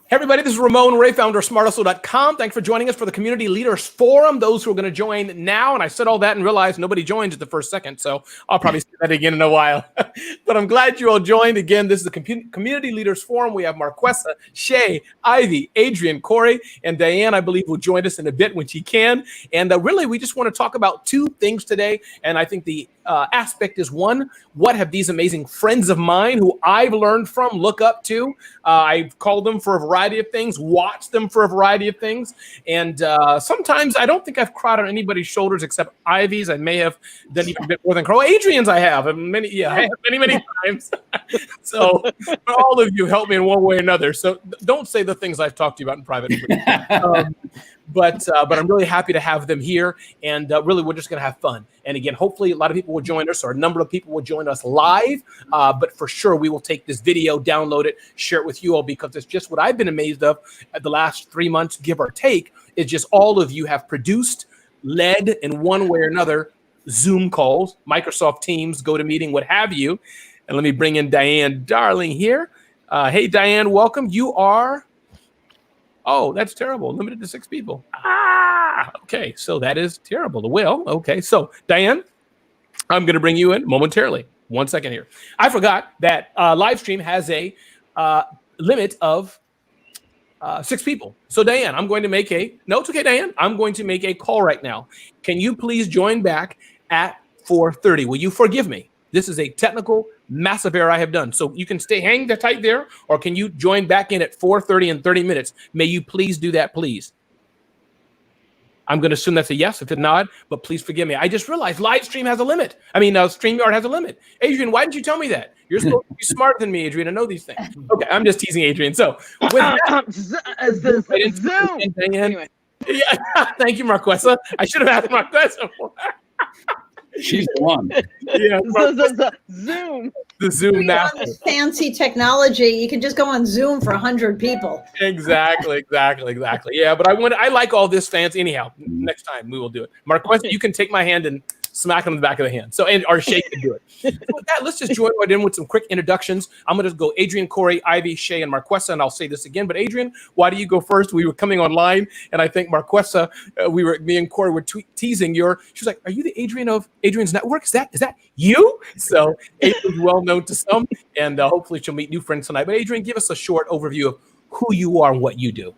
Hey everybody, this is Ramon Ray, founder of smarthustle.com. Thanks for joining us for the Community Leaders Forum. Those who are going to join now, and I said all that and realized nobody joins at the first second, so I'll probably say that again in a while. But I'm glad you all joined. Again, this is the Community Leaders Forum. We have Marquesa, Shay, Ivy, Adrian, Corey, and Diane, I believe, will join us in a bit when she can. And really, we just want to talk about two things today, and I think the aspect is one, what have these amazing friends of mine who I've learned from, look up to? I've called them for a variety of things, watched them for a variety of things. And sometimes I don't think I've cried on anybody's shoulders except Ivy's. I may have done even a bit more than Crow. Adrian's I have. Many times. So all of you helped me in one way or another. So don't say the things I've talked to you about in private. But I'm really happy to have them here, and really we're just going to have fun. And again, hopefully a lot of people will join us, or a number of people will join us live. But for sure, we will take this video, download it, share it with you all, because it's just what I've been amazed of at the last 3 months, give or take, is just all of you have produced, led in one way or another, Zoom calls, Microsoft Teams, GoToMeeting, what have you. And let me bring in Diane Darling here. Hey, Diane, welcome. You are... Oh, that's terrible. Limited to 6 people. Okay. So that is terrible. Well, okay. So Diane, I'm going to bring you in momentarily. 1 second here. I forgot that live stream has a limit of 6 people. So Diane, I'm going to make no, it's okay, Diane. I'm going to make a call right now. Can you please join back at 4:30? Will you forgive me? This is a technical massive error I have done. So you can hang tight there, or can you join back in at 4:30 in 30 minutes? May you please do that, please? I'm going to assume that's a yes if it's not, but please forgive me. I just realized live stream has a limit. StreamYard has a limit. Adrian, why didn't you tell me that? You're supposed to be smarter than me, Adrian. I know these things. Okay, I'm just teasing Adrian. So with that, Zoom. Anyway. Yeah, thank you, Marquesa. I should have asked Marquesa for that. She's the one. Yeah, Zoom. The Zoom now. Fancy technology. You can just go on Zoom for 100 people. Exactly. Yeah, but I like all this fancy. Anyhow, next time we will do it. Marquesa, you can take my hand and smack him in the back of the hand. So, or Shay can do it. So with that, let's just join right in with some quick introductions. I'm going to go Adrian, Corey, Ivy, Shay, and Marquesa, and I'll say this again. But Adrian, why do you go first? We were coming online, and I think Marquesa, me and Corey were teasing she was like, "Are you the Adrian of Adrian's Network? Is that you?" So Adrian's well known to some, and hopefully she'll meet new friends tonight. But Adrian, give us a short overview of who you are and what you do.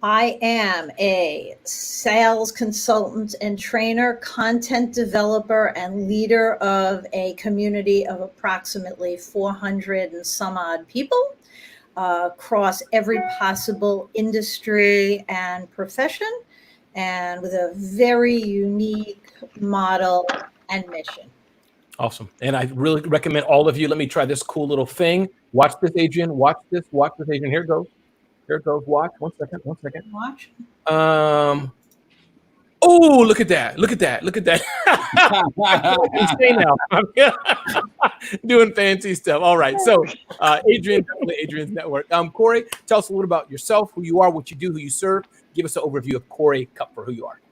I am a sales consultant and trainer, content developer, and leader of a community of approximately 400 and some odd people across every possible industry and profession, and with a very unique model and mission. Awesome. And I really recommend all of you, let me try this cool little thing. Watch this, Adrian. Watch this, Adrian. Here it goes. Watch. One second. Watch. Oh, look at that. Now. Doing fancy stuff. All right. So Adrian, definitely Adrian's Network. Corey, tell us a little about yourself, who you are, what you do, who you serve. Give us an overview of Corey Kupfer, who you are.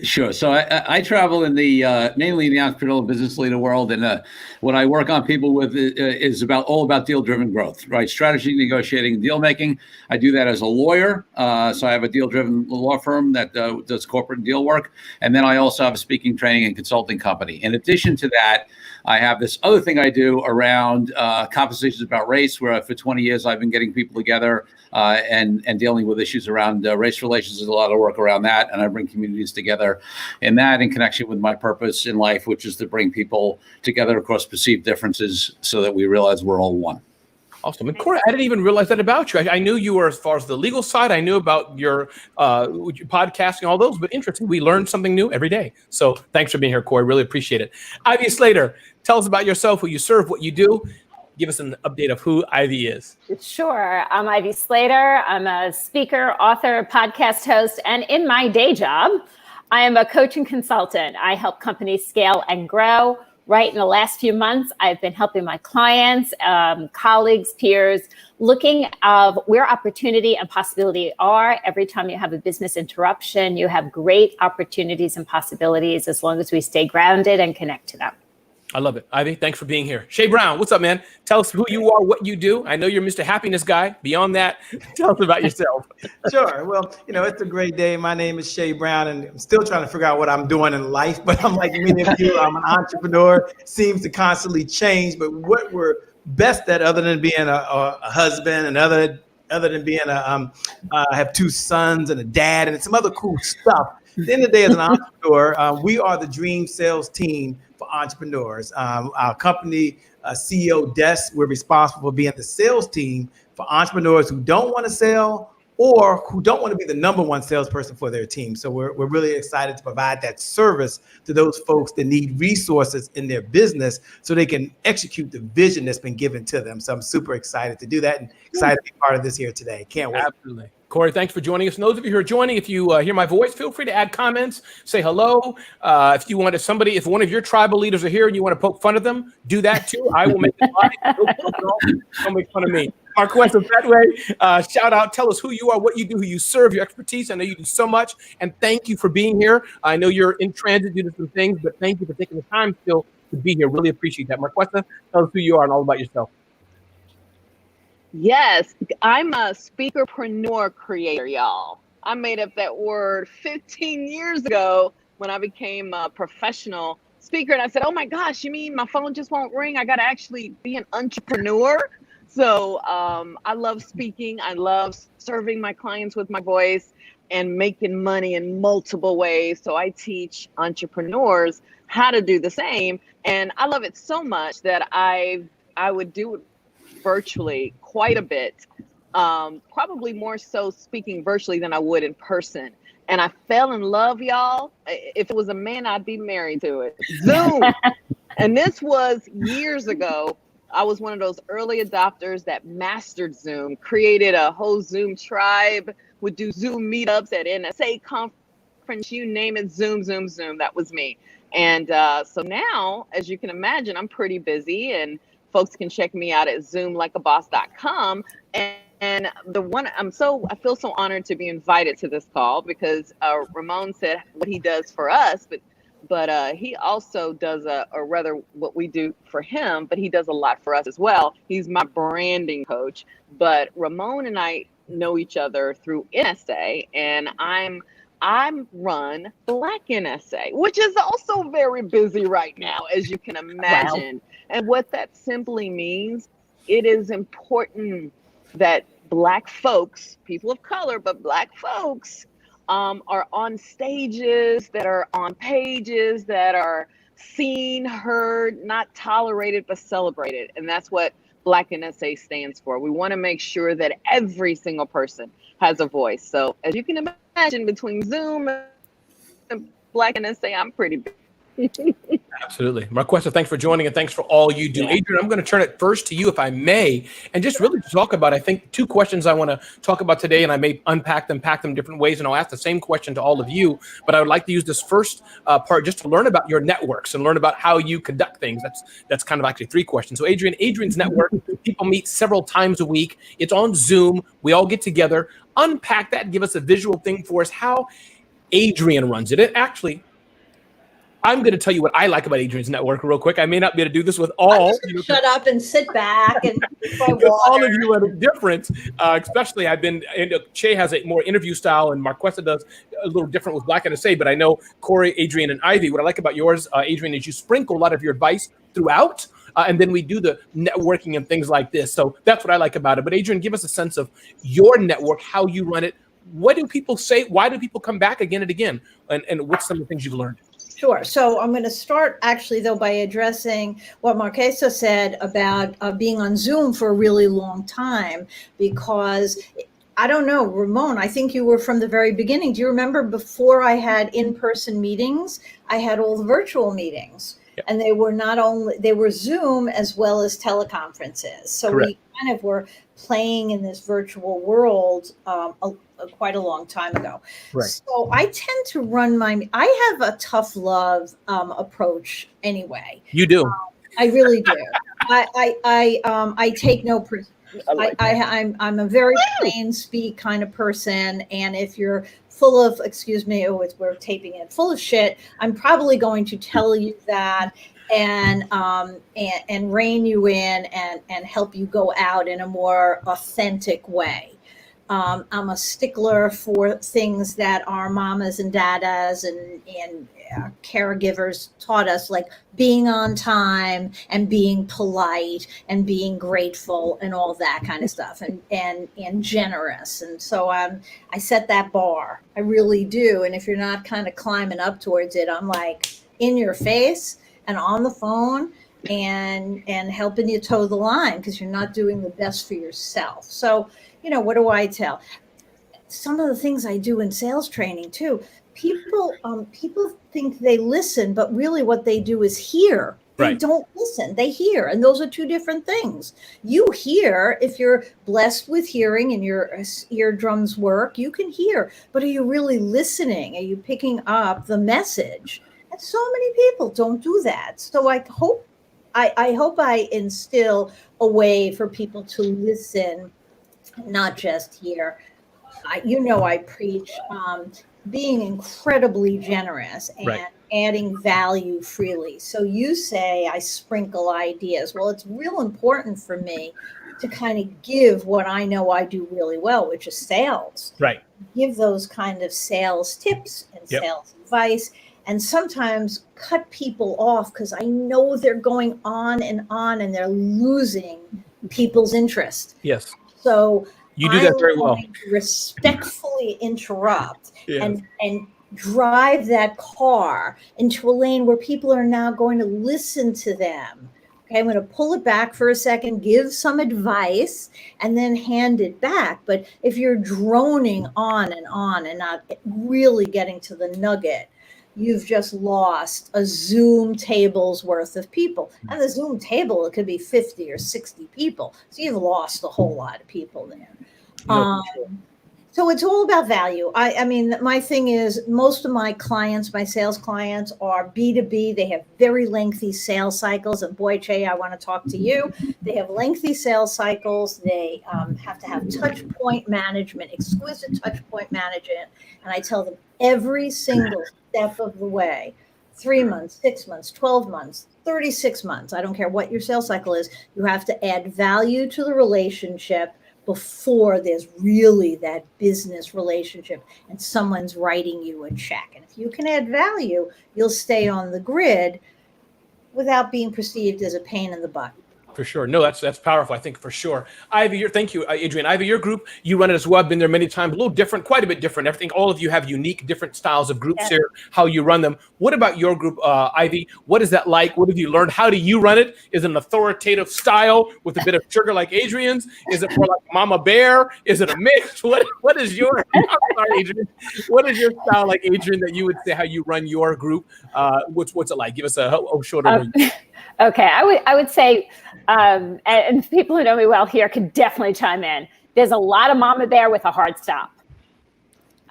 Sure. So I travel in mainly in the entrepreneurial business leader world, and what I work on people with is all about deal-driven growth, right? Strategy, negotiating, deal making. I do that as a lawyer. So I have a deal-driven law firm that does corporate deal work, and then I also have a speaking, training, and consulting company. In addition to that, I have this other thing I do around conversations about race, where for 20 years I've been getting people together and dealing with issues around race relations. There's a lot of work around that, and I bring communities together in that, in connection with my purpose in life, which is to bring people together across perceived differences so that we realize we're all one. Awesome. And Corey, I didn't even realize that about you. I knew you were, as far as the legal side, I knew about your podcasting, all those, but interesting. We learn something new every day. So thanks for being here, Corey. Really appreciate it. Ivy Slater, tell us about yourself, who you serve, what you do. Give us an update of who Ivy is. Sure. I'm Ivy Slater. I'm a speaker, author, podcast host, and in my day job, I am a coach and consultant. I help companies scale and grow. Right in the last few months, I've been helping my clients, colleagues, peers, looking at where opportunity and possibility are. Every time you have a business interruption, you have great opportunities and possibilities as long as we stay grounded and connect to them. I love it. Ivy, thanks for being here. Shay Brown, what's up, man? Tell us who you are, what you do. I know you're Mr. Happiness Guy. Beyond that, tell us about yourself. Sure. Well, it's a great day. My name is Shay Brown, and I'm still trying to figure out what I'm doing in life. But I'm like many of you, I'm an entrepreneur. Seems to constantly change. But what we're best at, other than being a husband and other than being I have 2 sons and a dad and some other cool stuff. At the end of the day, as an entrepreneur, we are the dream sales team for entrepreneurs. Our company, CEO Desk, we're responsible for being the sales team for entrepreneurs who don't want to sell or who don't want to be the number one salesperson for their team. So we're really excited to provide that service to those folks that need resources in their business so they can execute the vision that's been given to them. So I'm super excited to do that and excited to be part of this here today. Can't wait. Absolutely. Corey, thanks for joining us. And those of you who are joining, if you hear my voice, feel free to add comments, say hello. If one of your tribal leaders are here and you want to poke fun of them, do that too. I will make it live. Don't make fun of me. Marquesa, that way, shout out, tell us who you are, what you do, who you serve, your expertise. I know you do so much, and thank you for being here. I know you're in transit due to some things, but thank you for taking the time still to be here. Really appreciate that. Marquesa, tell us who you are and all about yourself. Yes, I'm a speakerpreneur creator, y'all. I made up that word 15 years ago when I became a professional speaker. And I said, oh my gosh, you mean my phone just won't ring? I got to actually be an entrepreneur. So I love speaking. I love serving my clients with my voice and making money in multiple ways. So I teach entrepreneurs how to do the same. And I love it so much that I would do it virtually quite a bit, probably more so speaking virtually than I would in person. And I fell in love, y'all. If it was a man, I'd be married to it. Zoom. And this was years ago. I was one of those early adopters that mastered Zoom, created a whole Zoom tribe, would do Zoom meetups at NSA conference, you name it, Zoom. That was me. And so now, as you can imagine, I'm pretty busy, and folks can check me out at zoomlikeaboss.com. And I feel so honored to be invited to this call because Ramon said what he does for us, but he also does or rather what we do for him, but he does a lot for us as well. He's my branding coach, but Ramon and I know each other through NSA, and I'm run Black NSA, which is also very busy right now, as you can imagine. Wow. And what that simply means, it is important that Black folks, people of color, but Black folks are on stages, that are on pages, that are seen, heard, not tolerated, but celebrated. And that's what Black NSA stands for. We want to make sure that every single person has a voice. So as you can imagine, between Zoom and Black NSA, I'm pretty big. Absolutely. Marquesa, thanks for joining and thanks for all you do. Yeah. Adrian, I'm going to turn it first to you, if I may, and just really talk about, I think, 2 questions I want to talk about today, and I may pack them different ways, and I'll ask the same question to all of you, but I would like to use this first part just to learn about your networks and learn about how you conduct things. That's kind of actually 3 questions. So Adrian's network, people meet several times a week. It's on Zoom. We all get together. Unpack that, give us a visual thing for us, how Adrian runs it. Actually, I'm going to tell you what I like about Adrian's network real quick. I may not be able to do this with all. Shut up and sit back and all of you are different. Especially, Shay has a more interview style, and Marquesa does a little different with Black NSA. But I know Corey, Adrian, and Ivy. What I like about yours, Adrian, is you sprinkle a lot of your advice throughout, and then we do the networking and things like this. So that's what I like about it. But Adrian, give us a sense of your network, how you run it. What do people say? Why do people come back again and again? And what's some of the things you've learned? Sure. So I'm going to start actually, though, by addressing what Marquesa said about being on Zoom for a really long time, because I don't know, Ramon, I think you were from the very beginning. Do you remember before I had in-person meetings, I had all the virtual meetings? Yep. And they were Zoom as well as teleconferences. So Correct. We kind of were playing in this virtual world quite a long time ago. Right. So I tend to run I have a tough love approach anyway. You do. I really do. I take no. I'm a very plain speak kind of person, and if you're full of, excuse me, we're taping it, full of shit, I'm probably going to tell you that, and rein you in and help you go out in a more authentic way. I'm a stickler for things that our mamas and dadas and caregivers taught us, like being on time and being polite and being grateful and all that kind of stuff, and generous. And so I set that bar. I really do. And if you're not kind of climbing up towards it, I'm like in your face and on the phone and helping you toe the line because you're not doing the best for yourself. So, what do I tell? Some of the things I do in sales training too, people think they listen, but really what they do is hear. They don't listen, they hear. And those are two different things. You hear, if you're blessed with hearing and your eardrums work, you can hear. But are you really listening? Are you picking up the message? And so many people don't do that. So I hope I instill a way for people to listen, not just hear. I preach being incredibly generous and adding value freely. So you say I sprinkle ideas. Well, it's real important for me to kind of give what I know I do really well, which is sales. Right. Give those kind of sales tips and sales advice, and sometimes cut people off because I know they're going on and they're losing people's interest. Yes. So you do that very well. Respectfully interrupt and drive that car into a lane where people are now going to listen to them. Okay, I'm going to pull it back for a second, give some advice, and then hand it back. But if you're droning on and not really getting to the nugget, you've just lost a Zoom table's worth of people. And the Zoom table, it could be 50 or 60 people. So you've lost a whole lot of people there. So it's all about value. I mean, my thing is, most of my clients, my sales clients, are B2B. They have very lengthy sales cycles. And boy, Shay, I want to talk to you. They have lengthy sales cycles. They have to have touch point management, exquisite touch point management. And I tell them every single step of the way, 3 months, 6 months, 12 months, 36 months. I don't care what your sales cycle is. You have to add value to the relationship before there's really that business relationship and someone's writing you a check. And if you can add value, you'll stay on the grid without being perceived as a pain in the butt. For sure. No, that's powerful, I think, for sure. Ivy, thank you, Adrian. Ivy, your group, you run it as well. I've been there many times, a little different, quite a bit different. I think all of you have unique, different styles of groups here, how you run them. What about your group, Ivy? What is that like? What have you learned? How do you run it? Is it an authoritative style with a bit of sugar like Adrian's? Is it more like Mama Bear? Is it a mix? What is your, I'm sorry, Adrian. What is your style like, Adrian, that you would say how you run your group? What's it like? Give us a short overview. Okay, I would say, and people who know me well here can definitely chime in. There's a lot of Mama Bear with a hard stop.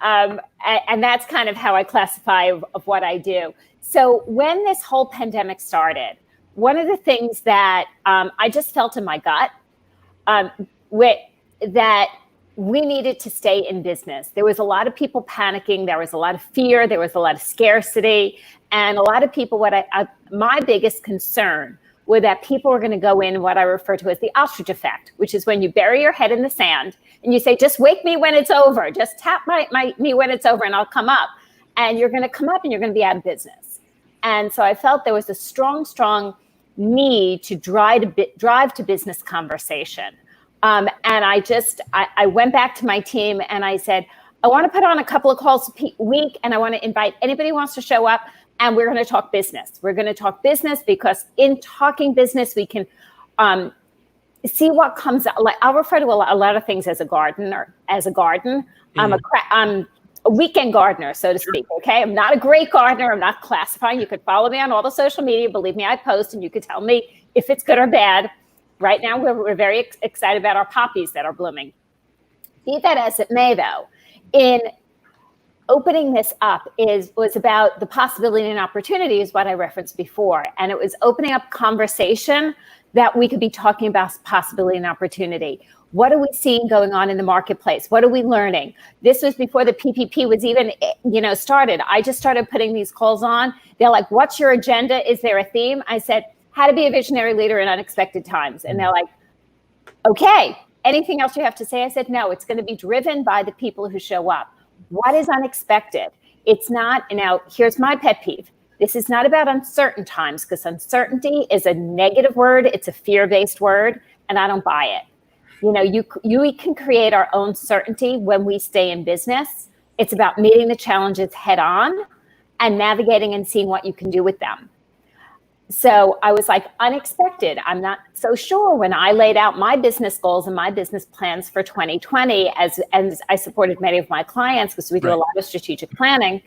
And that's kind of how I classify of what I do. So when this whole pandemic started, one of the things that I just felt in my gut, that we needed to stay in business. There was a lot of people panicking. There was a lot of fear. There was a lot of scarcity. And a lot of people, my biggest concern were that people were going to go in what I refer to as the Ostrich Effect, which is when you bury your head in the sand and you say, just wake me when it's over. Just tap me when it's over and I'll come up. And you're going to come up and you're going to be out of business. And so I felt there was a strong need to drive to business conversation. And I went back to my team and I said, I want to put on a couple of calls a week and I want to invite anybody who wants to show up and we're going to talk business. We're going to talk business because in talking business, we can see what comes out. Like I'll refer to a lot of things as a garden. I'm a weekend gardener, so to speak. Okay. I'm not a great gardener. I'm not classifying. You could follow me on all the social media. Believe me, I post and you could tell me if it's good or bad. Right now, we're very excited about our poppies that are blooming. Be that as it may, though, in opening this up was about the possibility and opportunity is what I referenced before. And it was opening up conversation that we could be talking about possibility and opportunity. What are we seeing going on in the marketplace? What are we learning? This was before the PPP was even, started. I just started putting these calls on. They're like, what's your agenda? Is there a theme? I said, how to be a visionary leader in unexpected times. And they're like, okay, anything else you have to say? I said, no, it's going to be driven by the people who show up. What is unexpected? It's not, now here's my pet peeve. This is not about uncertain times, because uncertainty is a negative word. It's a fear-based word, and I don't buy it. We can create our own certainty when we stay in business. It's about meeting the challenges head on and navigating and seeing what you can do with them. So I was like, unexpected. I'm not so sure. When I laid out my business goals and my business plans for 2020, as I supported many of my clients, because we do a lot of strategic planning,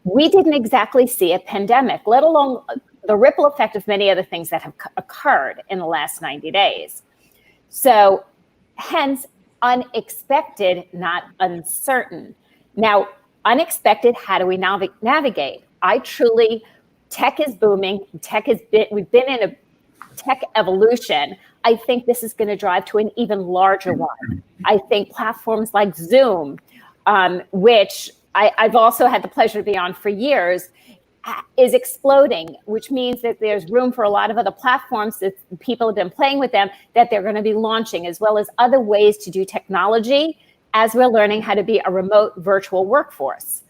we didn't exactly see a pandemic, let alone the ripple effect of many other things that have occurred in the last 90 days. So hence, unexpected, not uncertain. Now, unexpected, how do we navigate? Tech is booming. We've been in a tech evolution. I think this is going to drive to an even larger one. I think platforms like Zoom, which I've also had the pleasure to be on for years, is exploding, which means that there's room for a lot of other platforms that people have been playing with them that they're going to be launching, as well as other ways to do technology as we're learning how to be a remote virtual workforce.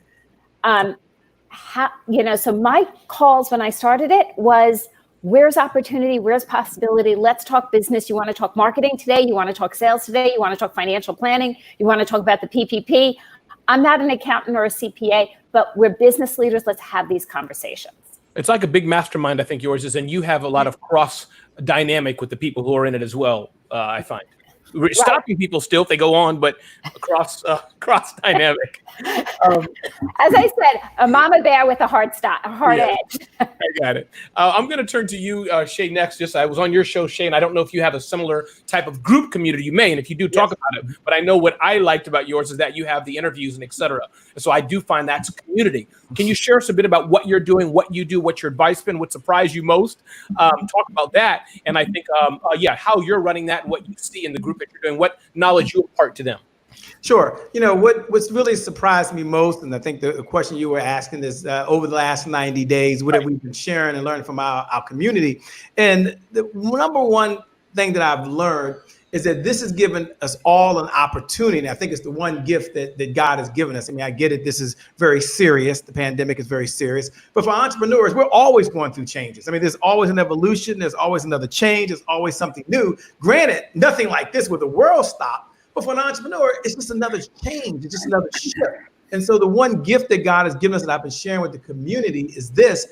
So my calls when I started it was, where's opportunity? Where's possibility? Let's talk business. You want to talk marketing today? You want to talk sales today? You want to talk financial planning? You want to talk about the PPP? I'm not an accountant or a CPA, but we're business leaders. Let's have these conversations. It's like a big mastermind, I think yours is, and you have a lot of cross dynamic with the people who are in it as well, I find. We're stopping people still if they go on, but cross dynamic. As I said, a mama bear with a hard edge. I got it. I'm going to turn to you, Shay, next. I was on your show, Shay, and I don't know if you have a similar type of group community. You may, and if you do, talk about it. But I know what I liked about yours is that you have the interviews and et cetera. And so I do find that's a community. Can you share us a bit about what you're doing, what you do, what your advice been, what surprised you most? Talk about that. And I think, how you're running that and what you see in the group that you're doing, what knowledge you impart to them. Sure. What's really surprised me most, and I think the question you were asking is over the last 90 days, what have we been sharing and learning from our community? And the number one thing that I've learned is that this has given us all an opportunity. And I think it's the one gift that God has given us. I mean, I get it. This is very serious. The pandemic is very serious. But for entrepreneurs, we're always going through changes. I mean, there's always an evolution. There's always another change. There's always something new. Granted, nothing like this where the world stopped. But for an entrepreneur, it's just another change. It's just another shift. And so the one gift that God has given us that I've been sharing with the community is this.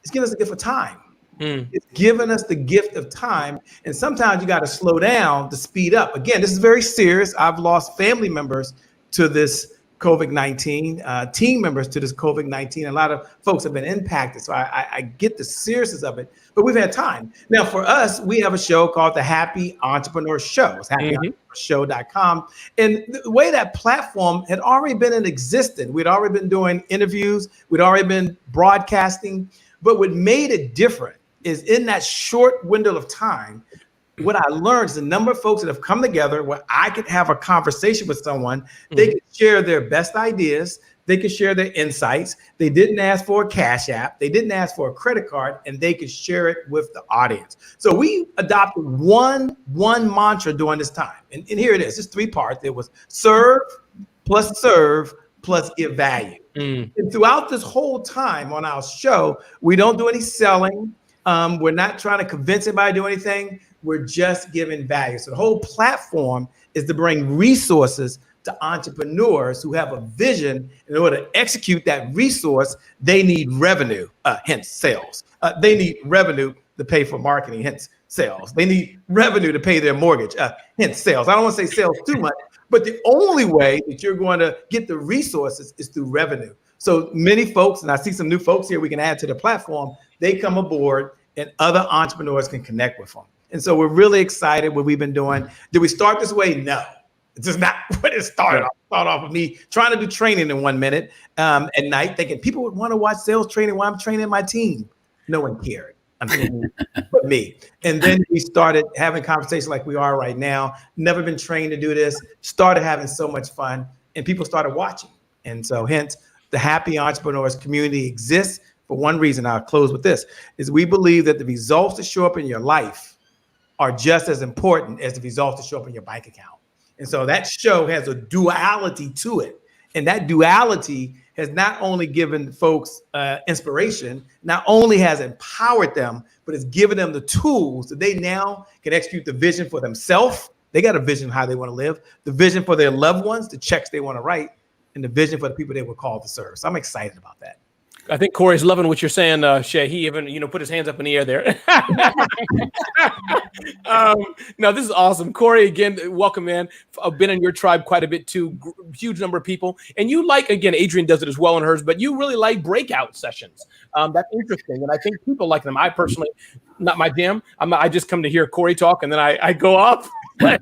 It's given us the gift of time. It's given us the gift of time. And sometimes you got to slow down to speed up. Again, this is very serious. I've lost family members to this COVID-19, team members to this COVID-19. A lot of folks have been impacted. So I get the seriousness of it, but we've had time. Now for us, we have a show called the Happy Entrepreneur Show. It's happyentrepreneursshow.com. And the way that platform had already been in existence, we'd already been doing interviews. We'd already been broadcasting, but what made it different is in that short window of time, what I learned is the number of folks that have come together where I could have a conversation with someone. They could share their best ideas. They could share their insights. They didn't ask for a cash app. They didn't ask for a credit card, and they could share it with the audience. So we adopted one mantra during this time. And here it is. It's 3 parts. It was serve plus give value. And throughout this whole time on our show, we don't do any selling. We're not trying to convince anybody to do anything. We're just giving value. So the whole platform is to bring resources to entrepreneurs who have a vision. In order to execute that resource, they need revenue, hence sales. They need revenue to pay for marketing, hence sales. They need revenue to pay their mortgage, hence sales. I don't want to say sales too much, but the only way that you're going to get the resources is through revenue. So many folks, and I see some new folks here we can add to the platform, they come aboard and other entrepreneurs can connect with them. And so we're really excited what we've been doing. Did we start this way? No, it's just not what it started off. Start off with me trying to do training in 1 minute at night, thinking people would want to watch sales training while I'm training my team. No one cared. but me. And then we started having conversations like we are right now. Never been trained to do this. Started having so much fun, and people started watching. And so, hence, the Happy Entrepreneurs community exists for one reason. I'll close with this: is we believe that the results that show up in your life are just as important as the results that show up in your bank account. And so that show has a duality to it. And that duality has not only given folks inspiration, not only has empowered them, but it's given them the tools that they now can execute the vision for themselves. They got a vision of how they want to live, the vision for their loved ones, the checks they want to write, and the vision for the people they were called to serve. So I'm excited about that. I think Corey's loving what you're saying, Shay. He even, put his hands up in the air there. No, this is awesome. Corey, again, welcome, man. I've been in your tribe quite a bit too. Huge number of people. And you like, again, Adrian does it as well in hers, but you really like breakout sessions. That's interesting. And I think people like them. I personally, not my jam. I just come to hear Corey talk and then I go off. Tell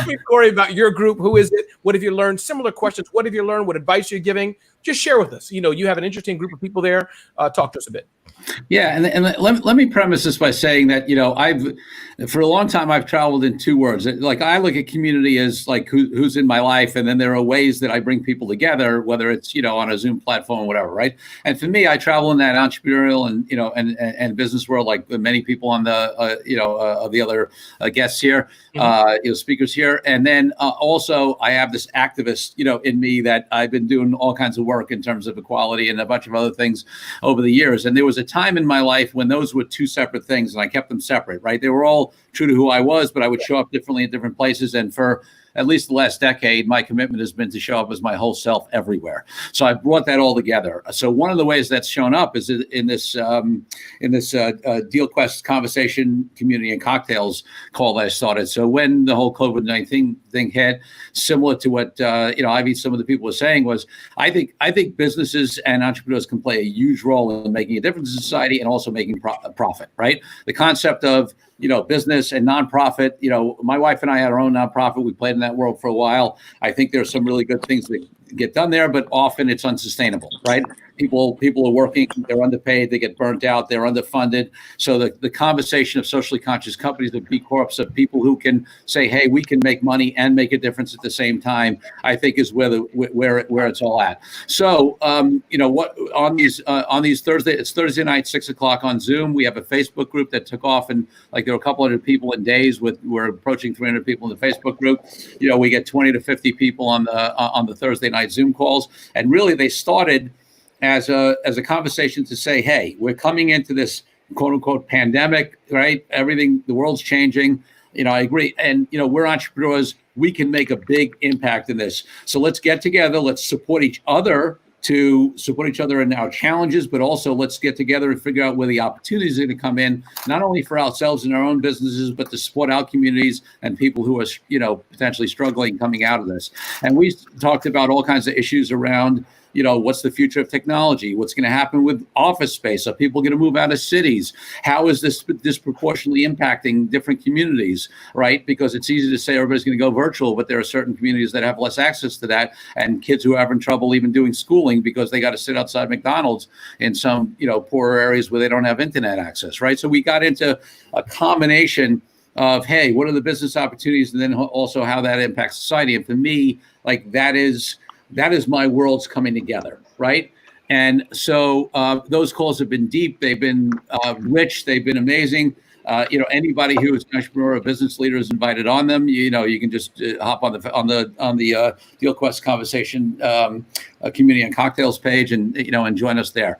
me, Corey, about your group. Who is it? What have you learned? Similar questions. What have you learned? What advice you're giving? Just share with us. You have an interesting group of people there. Talk to us a bit. Yeah, and let me premise this by saying that for a long time I've traveled in two words. Like, I look at community as like who's in my life, and then there are ways that I bring people together, whether it's on a Zoom platform or whatever, right? And for me, I travel in that entrepreneurial and business world, like many people on the other guests here, speakers here, and then also I have this activist in me that I've been doing all kinds of work in terms of equality and a bunch of other things over the years. And there was a time in my life when those were two separate things, and I kept them separate, right? They were all true to who I was, but I would show up differently in different places. And for at least the last decade, my commitment has been to show up as my whole self everywhere. So I brought that all together. So one of the ways that's shown up is in this Deal Quest conversation community and cocktails call that I started. So when the whole COVID-19 thing hit, similar to what Ivy, some of the people were saying, was I think businesses and entrepreneurs can play a huge role in making a difference in society and also making a profit, right? The concept of business and nonprofit. My wife and I had our own nonprofit. We played in that world for a while. I think there's some really good things that get done there, but often it's unsustainable, right? People are working, they're underpaid, they get burnt out, they're underfunded. So the conversation of socially conscious companies, of B Corps, of people who can say, hey, we can make money and make a difference at the same time, I think is where it's all at. So what on these Thursday, it's Thursday night, 6:00 on Zoom. We have a Facebook group that took off, and like there were a couple hundred people in days. We're approaching 300 people in the Facebook group. We get 20 to 50 people on the Thursday night Zoom calls, and really they started as a conversation to say, hey, we're coming into this quote unquote pandemic, right? Everything, the world's changing. I agree. And, we're entrepreneurs. We can make a big impact in this. So let's get together. Let's support each other in our challenges, but also let's get together and figure out where the opportunities are going to come in, not only for ourselves and our own businesses, but to support our communities and people who are, potentially struggling coming out of this. And we talked about all kinds of issues around, what's the future of technology? What's going to happen with office space? Are people going to move out of cities? How is this disproportionately impacting different communities, right? Because it's easy to say everybody's going to go virtual, but there are certain communities that have less access to that, and kids who are having trouble even doing schooling because they got to sit outside McDonald's in some, poorer areas where they don't have internet access, right? So we got into a combination of, hey, what are the business opportunities, and then also how that impacts society. And for me, like that is my worlds coming together, right? And so those calls have been deep. They've been rich. They've been amazing. Anybody who is an entrepreneur or business leader is invited on them. You can just hop on the Deal Quest conversation community and cocktails page and join us there.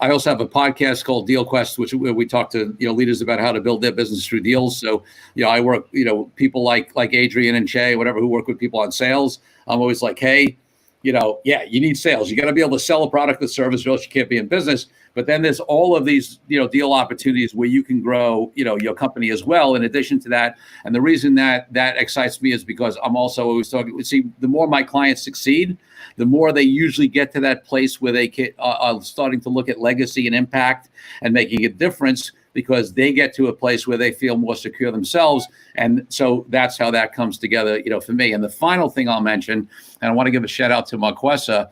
I also have a podcast called Deal Quest, where we talk to leaders about how to build their business through deals. So I work people like Adrian and Shay, whatever, who work with people on sales. I'm always like, hey, you need sales. You got to be able to sell a product or service, or else you can't be in business. But then there's all of these deal opportunities where you can grow your company as well. In addition to that, and the reason that excites me is because I'm also always talking. See, the more my clients succeed, the more they usually get to that place where they are starting to look at legacy and impact and making a difference, because they get to a place where they feel more secure themselves. And so that's how that comes together, for me. And the final thing I'll mention, and I want to give a shout out to Marquesa,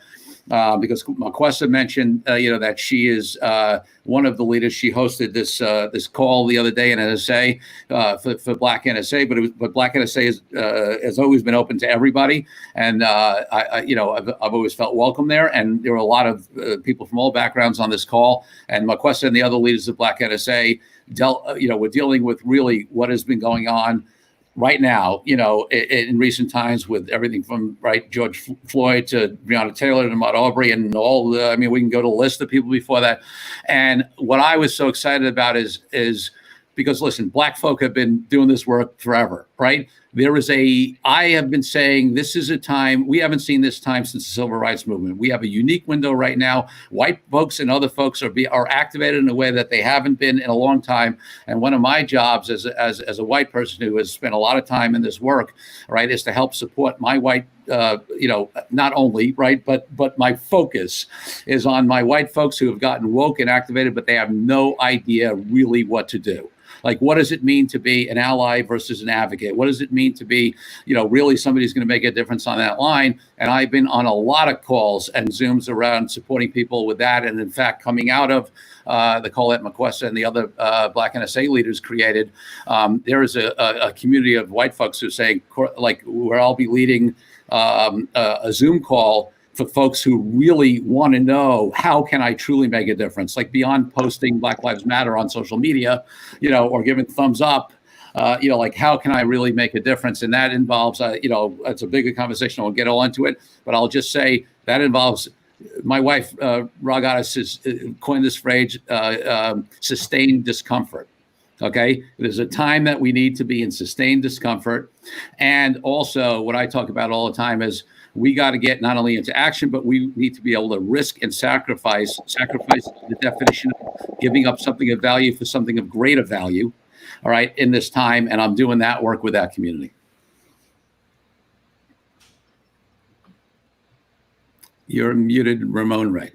because Marquesa mentioned, that she is one of the leaders. She hosted this call the other day in NSA for Black NSA, but Black NSA has always been open to everybody, and I've always felt welcome there. And there were a lot of people from all backgrounds on this call, and Marquesa and the other leaders of Black NSA we're dealing with really what has been going on right now, in recent times, with everything from George Floyd to Breonna Taylor to Ahmaud Arbery and all we can go to a list of people before that. And what I was so excited about is because, listen, Black folk have been doing this work forever, right? I have been saying this is a time, we haven't seen this time since the Civil Rights Movement. We have a unique window right now. White folks and other folks are activated in a way that they haven't been in a long time. And one of my jobs as a white person who has spent a lot of time in this work, right, is to help support my white not only, right, but my focus is on my white folks who have gotten woke and activated, but they have no idea really what to do. Like, what does it mean to be an ally versus an advocate? What does it mean to be, really somebody who's going to make a difference on that line? And I've been on a lot of calls and Zooms around supporting people with that. And in fact, coming out of the call that Marquesa and the other Black NSA leaders created, there is a community of white folks who are saying, where I'll be leading a Zoom call for folks who really want to know, how can I truly make a difference? Like, beyond posting Black Lives Matter on social media, or giving thumbs up, how can I really make a difference? And that involves, it's a bigger conversation. I won't get all into it, but I'll just say that involves, my wife, Ragadas, has coined this phrase, sustained discomfort. Okay, there's a time that we need to be in sustained discomfort. And also, what I talk about all the time is, we got to get not only into action, but we need to be able to risk and sacrifice the definition of giving up something of value for something of greater value, all right, in this time. And I'm doing that work with that community. You're muted, Ramon Ray.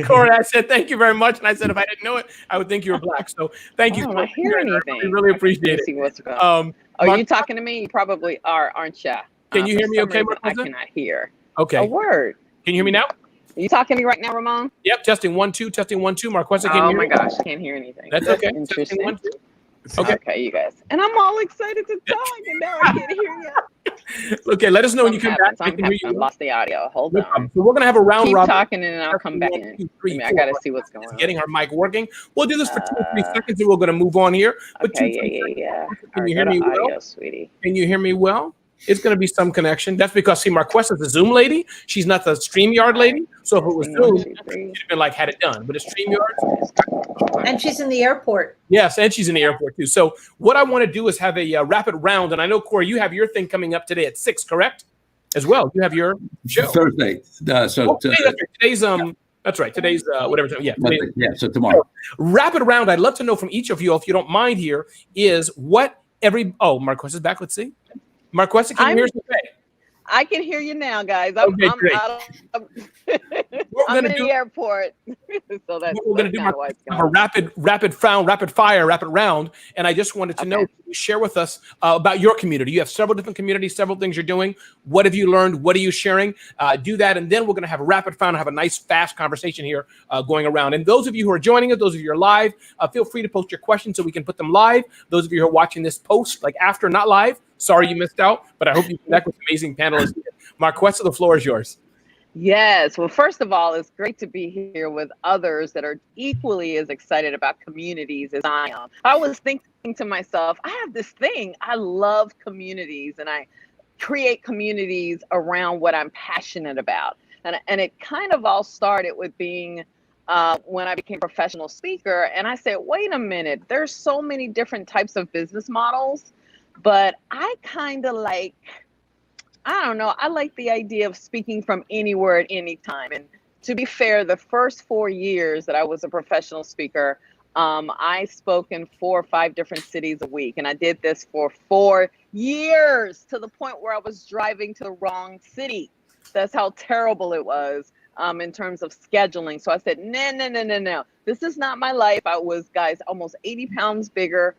Corey, I said thank you very much, and I said if I didn't know it, I would think you were Black. So thank you. I don't hear anything. I really appreciate it. See what's going on. Are you talking to me? You probably are, aren't you? Can you hear me okay, Marquesa? I cannot hear. Okay. A word. Can you hear me now? Are you talking to me right now, Ramon? Yep. Testing 1 2. Testing 1 2. Marquesa, can you hear me? Oh my gosh, can't hear anything. That's okay. Interesting. Testing 1 2. Okay, you guys. And I'm all excited to talk, and now I can't hear you. Okay, let us know when you come back. I lost the audio. Hold on. So we're gonna have a round Keep robin. talking, and then I'll come back in. I gotta see what's going on. Getting our mic working. We'll do this for 2 or 3 seconds, and we're gonna move on here. But Okay, yeah. Can you hear me well, sweetie? Can you hear me well? It's going to be some connection. That's because, Marquesa's a Zoom lady. She's not the StreamYard lady. So if it was Zoom, she'd have been had it done. But it's StreamYard. And she's in the airport. Yes, and she's in the airport too. So what I want to do is have a rapid round. And I know, Corey, you have your thing coming up today at 6, correct? As well. You have your show. Thursday. Today's that's right. Today's whatever time. Yeah. So tomorrow. So, rapid round. I'd love to know from each of you, if you don't mind here, is what Marquesa's back. Let's see. Marquesa, can you hear us okay? I can hear you now, guys. I'm in the airport. So that's what we're going to do. A rapid fire round. And I just wanted to know, share with us about your community. You have several different communities, several things you're doing. What have you learned? What are you sharing? Do that. And then we're going to have a rapid fire and have a nice, fast conversation here going around. And those of you who are joining us, those of you who are live, feel free to post your questions so we can put them live. Those of you who are watching this post, after, not live, sorry you missed out, but I hope you connect with amazing panelists here. Marquesa, the floor is yours. Yes. Well, first of all, it's great to be here with others that are equally as excited about communities as I am. I was thinking to myself, I have this thing. I love communities, and I create communities around what I'm passionate about. And it kind of all started with being when I became a professional speaker. And I said, wait a minute, there's so many different types of business models. But I kind of I like the idea of speaking from anywhere at any time. And to be fair, the first 4 years that I was a professional speaker, I spoke in 4 or 5 different cities a week. And I did this for 4 years, to the point where I was driving to the wrong city. That's how terrible it was in terms of scheduling. So I said, no. This is not my life. I was, guys, almost 80 pounds bigger.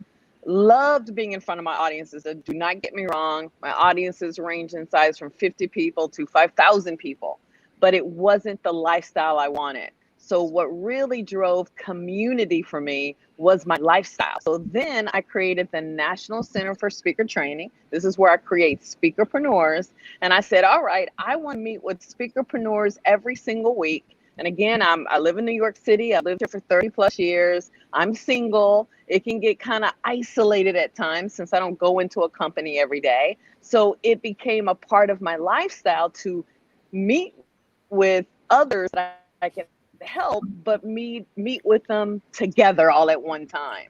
Loved being in front of my audiences. Do not get me wrong. My audiences range in size from 50 people to 5,000 people. but it wasn't the lifestyle I wanted. So what really drove community for me was my lifestyle. So then I created the National Center for Speaker Training. This is where I create speakerpreneurs. And I said, all right, I want to meet with speakerpreneurs every single week. And again, I live in New York City. I lived here for 30 plus years. I'm single. It can get kind of isolated at times since I don't go into a company every day. So it became a part of my lifestyle to meet with others that I can help, but meet with them together all at one time.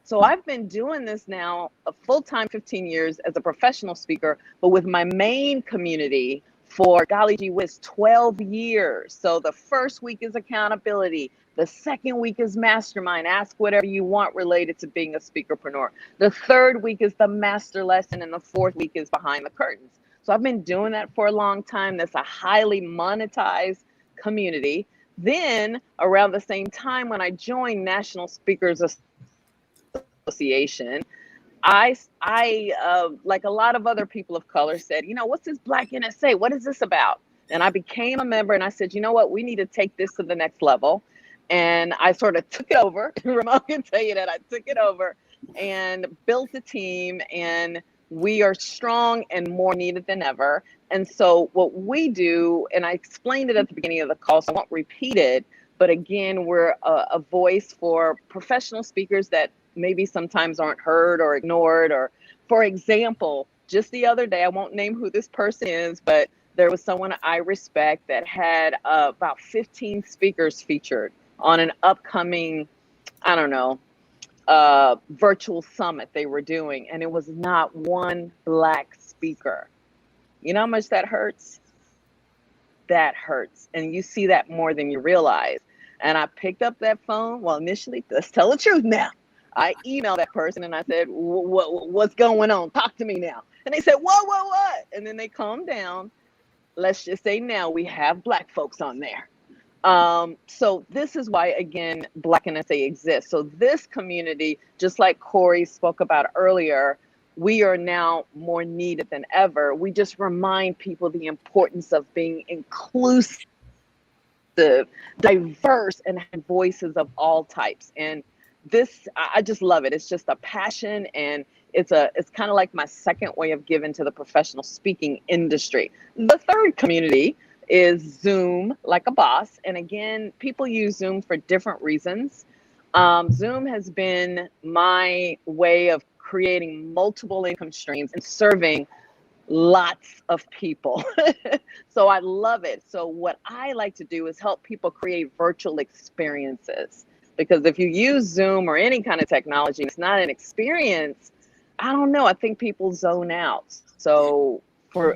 So I've been doing this now a full-time 15 years as a professional speaker, but with my main community for, golly gee whiz, 12 years. So the first week is accountability. The second week is mastermind. Ask whatever you want related to being a speakerpreneur. The third week is the master lesson. And the fourth week is behind the curtains. So I've been doing that for a long time. That's a highly monetized community. Then around the same time when I joined National Speakers Association, I like a lot of other people of color said, you know, what's this Black NSA? What is this about? And I became a member and I said, you know what, we need to take this to the next level. And I sort of took it over. Ramon can tell you that I took it over and built a team, and we are strong and more needed than ever. And so what we do, and I explained it at the beginning of the call, so I won't repeat it, but again, we're a voice for professional speakers that maybe sometimes aren't heard or ignored. Or, for example, just the other day, I won't name who this person is, but there was someone I respect that had about 15 speakers featured on an upcoming, I don't know, virtual summit they were doing, and it was not one Black speaker. You know how much that hurts? That hurts. And you see that more than you realize. And I picked up that phone. Well, initially, let's tell the truth now. I emailed that person and I said, what's going on? Talk to me now. And they said, what? And then they calmed down. Let's just say now we have Black folks on there. So this is why, again, Black NSA exists. So this community, just like Corey spoke about earlier, we are now more needed than ever. We just remind people the importance of being inclusive, diverse, and have voices of all types. And this, I just love it. It's just a passion, and it's kind of like my second way of giving to the professional speaking industry. The third community is Zoom like a boss. And again, people use Zoom for different reasons. Zoom has been my way of creating multiple income streams and serving lots of people. So I love it. So what I like to do is help people create virtual experiences, because if you use Zoom or any kind of technology, it's not an experience. I don't know. I think people zone out. So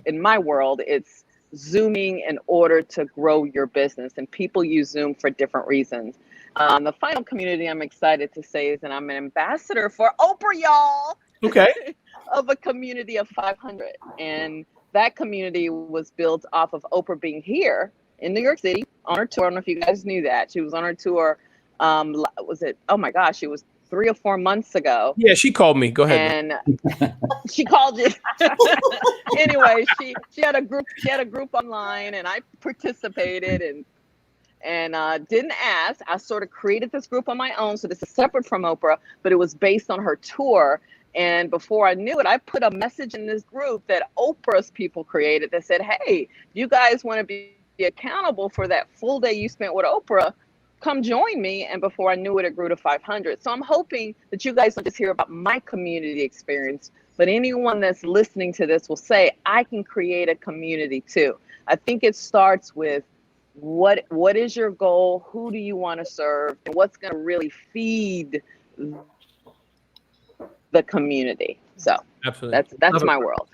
in my world, it's Zooming in order to grow your business, and people use Zoom for different reasons. The final community I'm excited to say is that I'm an ambassador for Oprah, y'all. Okay. Of a community of 500. And that community was built off of Oprah being here in New York City on her tour. I don't know if you guys knew that. She was on her tour. Oh my gosh, it was 3 or 4 months ago. Yeah, she called me. Go ahead. And she called you. Anyway, she had a group online, and I participated and didn't ask. I sort of created this group on my own. So this is separate from Oprah, but it was based on her tour. And before I knew it, I put a message in this group that Oprah's people created that said, hey, you guys want to be accountable for that full day you spent with Oprah, come join me. And before I knew it, it grew to 500. So I'm hoping that you guys don't just hear about my community experience, but anyone that's listening to this will say, I can create a community too. I think it starts with what is your goal? Who do you want to serve? And what's going to really feed the community? So Absolutely. that's my world.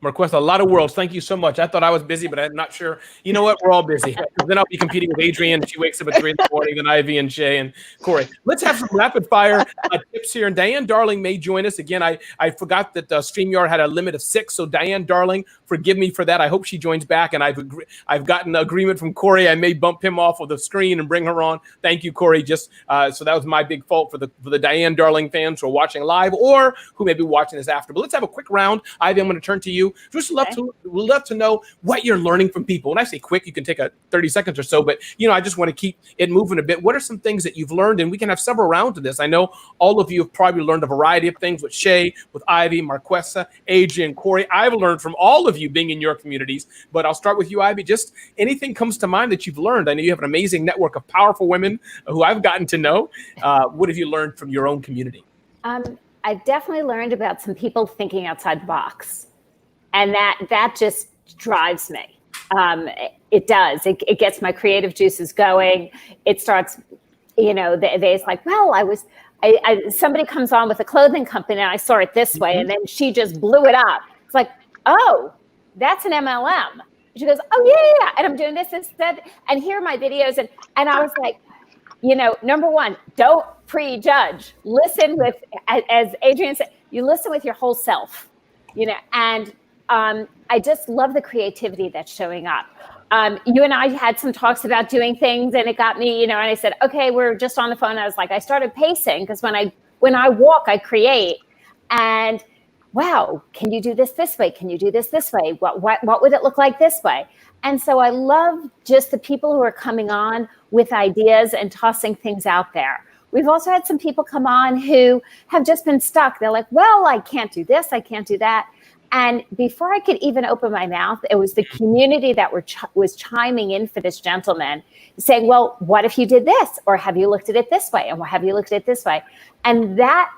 Marquesa, a lot of worlds. Thank you so much. I thought I was busy, but I'm not sure. You know what? We're all busy. Then I'll be competing with Adrian. She wakes up at 3 in the morning, and Ivy and Shay and Corey. Let's have some rapid fire tips here. And Diane Darling may join us again. I forgot that StreamYard had a limit of 6. So Diane Darling, forgive me for that. I hope she joins back. And I've gotten agreement from Corey. I may bump him off of the screen and bring her on. Thank you, Corey. So that was my big fault for the Diane Darling fans who are watching live or who may be watching this after. But let's have a quick round. Ivy, I'm going to turn to you. you. We'd love to know what you're learning from people. When I say quick, you can take 30 seconds or so, but I just want to keep it moving a bit. What are some things that you've learned? And we can have several rounds of this. I know all of you have probably learned a variety of things with Shay, with Ivy, Marquesa, Adrian, Corey. I've learned from all of you being in your communities, but I'll start with you, Ivy. Just anything comes to mind that you've learned. I know you have an amazing network of powerful women who I've gotten to know. What have you learned from your own community? I've definitely learned about some people thinking outside the box, and that just drives me. It does. It gets my creative juices going. It starts, it's like, well, somebody comes on with a clothing company and I saw it this way, and then she just blew it up. It's like, oh, that's an MLM. She goes, oh yeah, and I'm doing this instead, and here are my videos, and I was like, number one, don't prejudge. Listen with, as Adrian said, you listen with your whole self, and I just love the creativity that's showing up. You and I had some talks about doing things, and it got me, and I said, okay, we're just on the phone. I was like, I started pacing, because when I walk, I create, and wow, can you do this way? Can you do this way? What would it look like this way? And so I love just the people who are coming on with ideas and tossing things out there. We've also had some people come on who have just been stuck. They're like, well, I can't do this, I can't do that. And before I could even open my mouth, it was the community that was chiming in for this gentleman, saying, well, what if you did this? Or have you looked at it this way? And have you looked at it this way? And that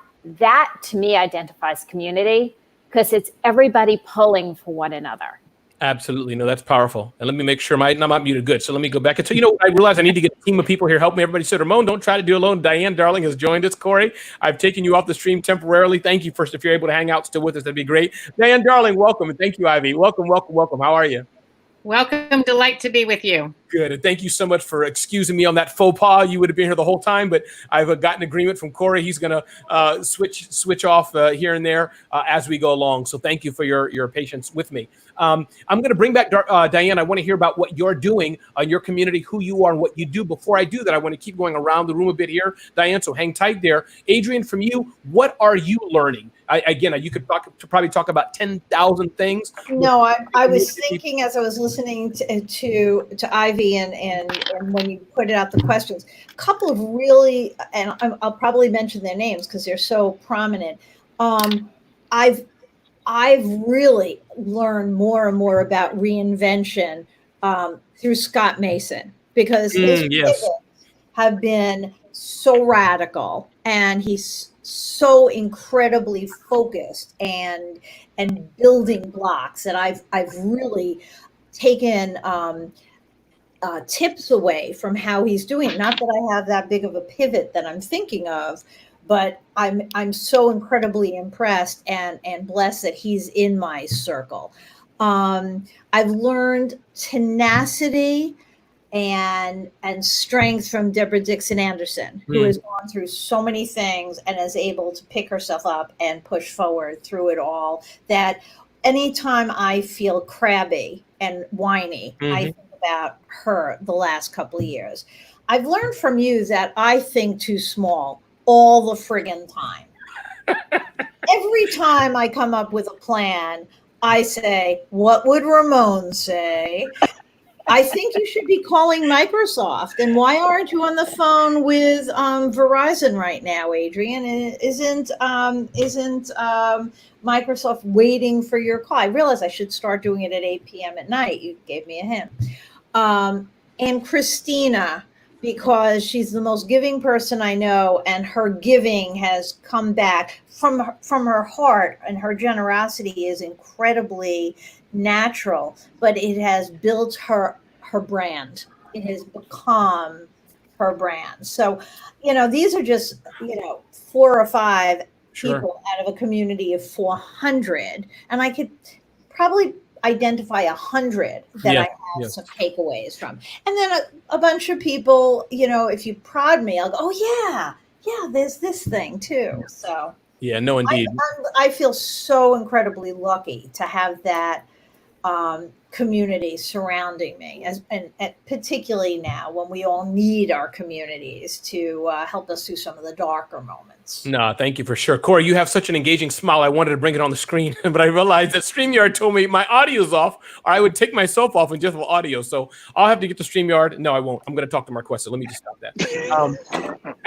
to me identifies community, because it's everybody pulling for one another. Absolutely. No, that's powerful. And let me make sure I'm not muted. Good. So let me go back. And so, I realize I need to get a team of people here. Help me. Everybody said, Ramon, don't try to do alone. Diane, darling, has joined us. Corey, I've taken you off the stream temporarily. Thank you. First, if you're able to hang out still with us, that'd be great. Diane, darling, welcome. And thank you, Ivy. Welcome. How are you? Welcome. Delight to be with you. Good. And thank you so much for excusing me on that faux pas. You would have been here the whole time, but I've gotten agreement from Corey. He's going to switch off here and there as we go along. So thank you for your patience with me. I'm going to bring back Diane. I want to hear about what you're doing in your community, who you are and what you do. Before I do that, I want to keep going around the room a bit here, Diane, so hang tight there. Adrian, from you, what are you learning? You could probably talk about 10,000 things. No, I was thinking as I was listening to Ivy and when you put out the questions, a couple of really, and I'll probably mention their names because they're so prominent. I've really learned more and more about reinvention through Scott Mason, because his pivots have been so radical, and he's so incredibly focused and building blocks that I've really taken tips away from how he's doing it. Not that I have that big of a pivot that I'm thinking of, but I'm so incredibly impressed and blessed that he's in my circle. I've learned tenacity and strength from Deborah Dixon Anderson, who has gone through so many things and is able to pick herself up and push forward through it all. That anytime I feel crabby and whiny, I think about her the last couple of years. I've learned from you that I think too small all the friggin' time. Every time I come up with a plan, I say, what would Ramon say? I think you should be calling Microsoft. And why aren't you on the phone with Verizon right now, Adrian? Isn't Microsoft waiting for your call? I realize I should start doing it at 8 p.m. at night. You gave me a hint. And Christina, because she's the most giving person I know, and her giving has come back from her heart, and her generosity is incredibly natural, but it has built her brand. It has become her brand. So, these are just, 4 or 5 people out of a community of 400, and I could probably identify 100 that I have some takeaways from. And then a bunch of people, if you prod me, I'll go, oh yeah, there's this thing too. So yeah, no, indeed. I feel so incredibly lucky to have that community surrounding me, and particularly now when we all need our communities to help us through some of the darker moments. No, thank you for sure. Corey, you have such an engaging smile. I wanted to bring it on the screen, but I realized that StreamYard told me my audio's off, or I would take myself off and just have audio. So I'll have to get to StreamYard. No, I won't. I'm going to talk to Marquesa. Let me just stop that.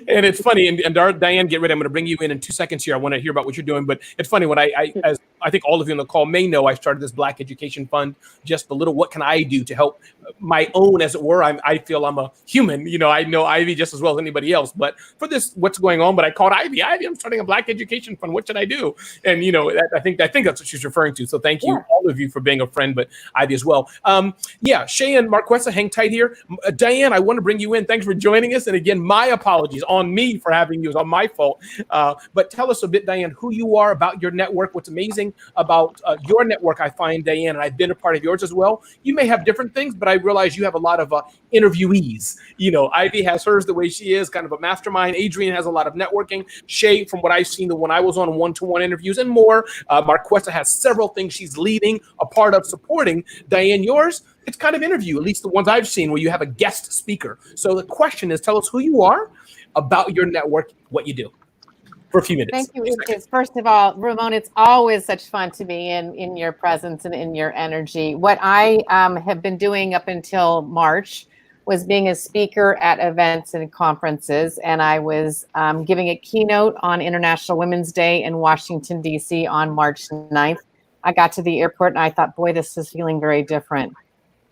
And it's funny, and Diane, get ready. I'm going to bring you in 2 seconds here. I want to hear about what you're doing. But it's funny, when as I think all of you on the call may know, I started this Black Education Fund, just a little, what can I do to help my own, as it were. I feel I'm a human. I know Ivy just as well as anybody else. But for this, what's going on? But I called Ivy, I'm starting a Black Education Fund. What should I do? And, I think that's what she's referring to. So thank you, all of you, for being a friend, but Ivy as well. Shay and Marquesa, hang tight here. Diane, I want to bring you in. Thanks for joining us. And again, my apologies on me for having you. It's all my fault. But tell us a bit, Diane, who you are, about your network. What's amazing about your network, I find, Diane, and I've been a part of yours as well. You may have different things, but I realize you have a lot of interviewees. Ivy has hers the way she is, kind of a mastermind. Adrian has a lot of networking. Shay, from what I've seen, when I was on one-to-one interviews and more. Marquesa has several things she's leading, a part of, supporting. Diane, yours, it's kind of interview, at least the ones I've seen, where you have a guest speaker. So the question is, tell us who you are, about your network, what you do, for a few minutes. Thank you. First of all, Ramon, it's always such fun to be in your presence and in your energy. What I have been doing up until March was being a speaker at events and conferences, and I was giving a keynote on International Women's Day in Washington, D.C. on March 9th. I got to the airport and I thought, boy, this is feeling very different.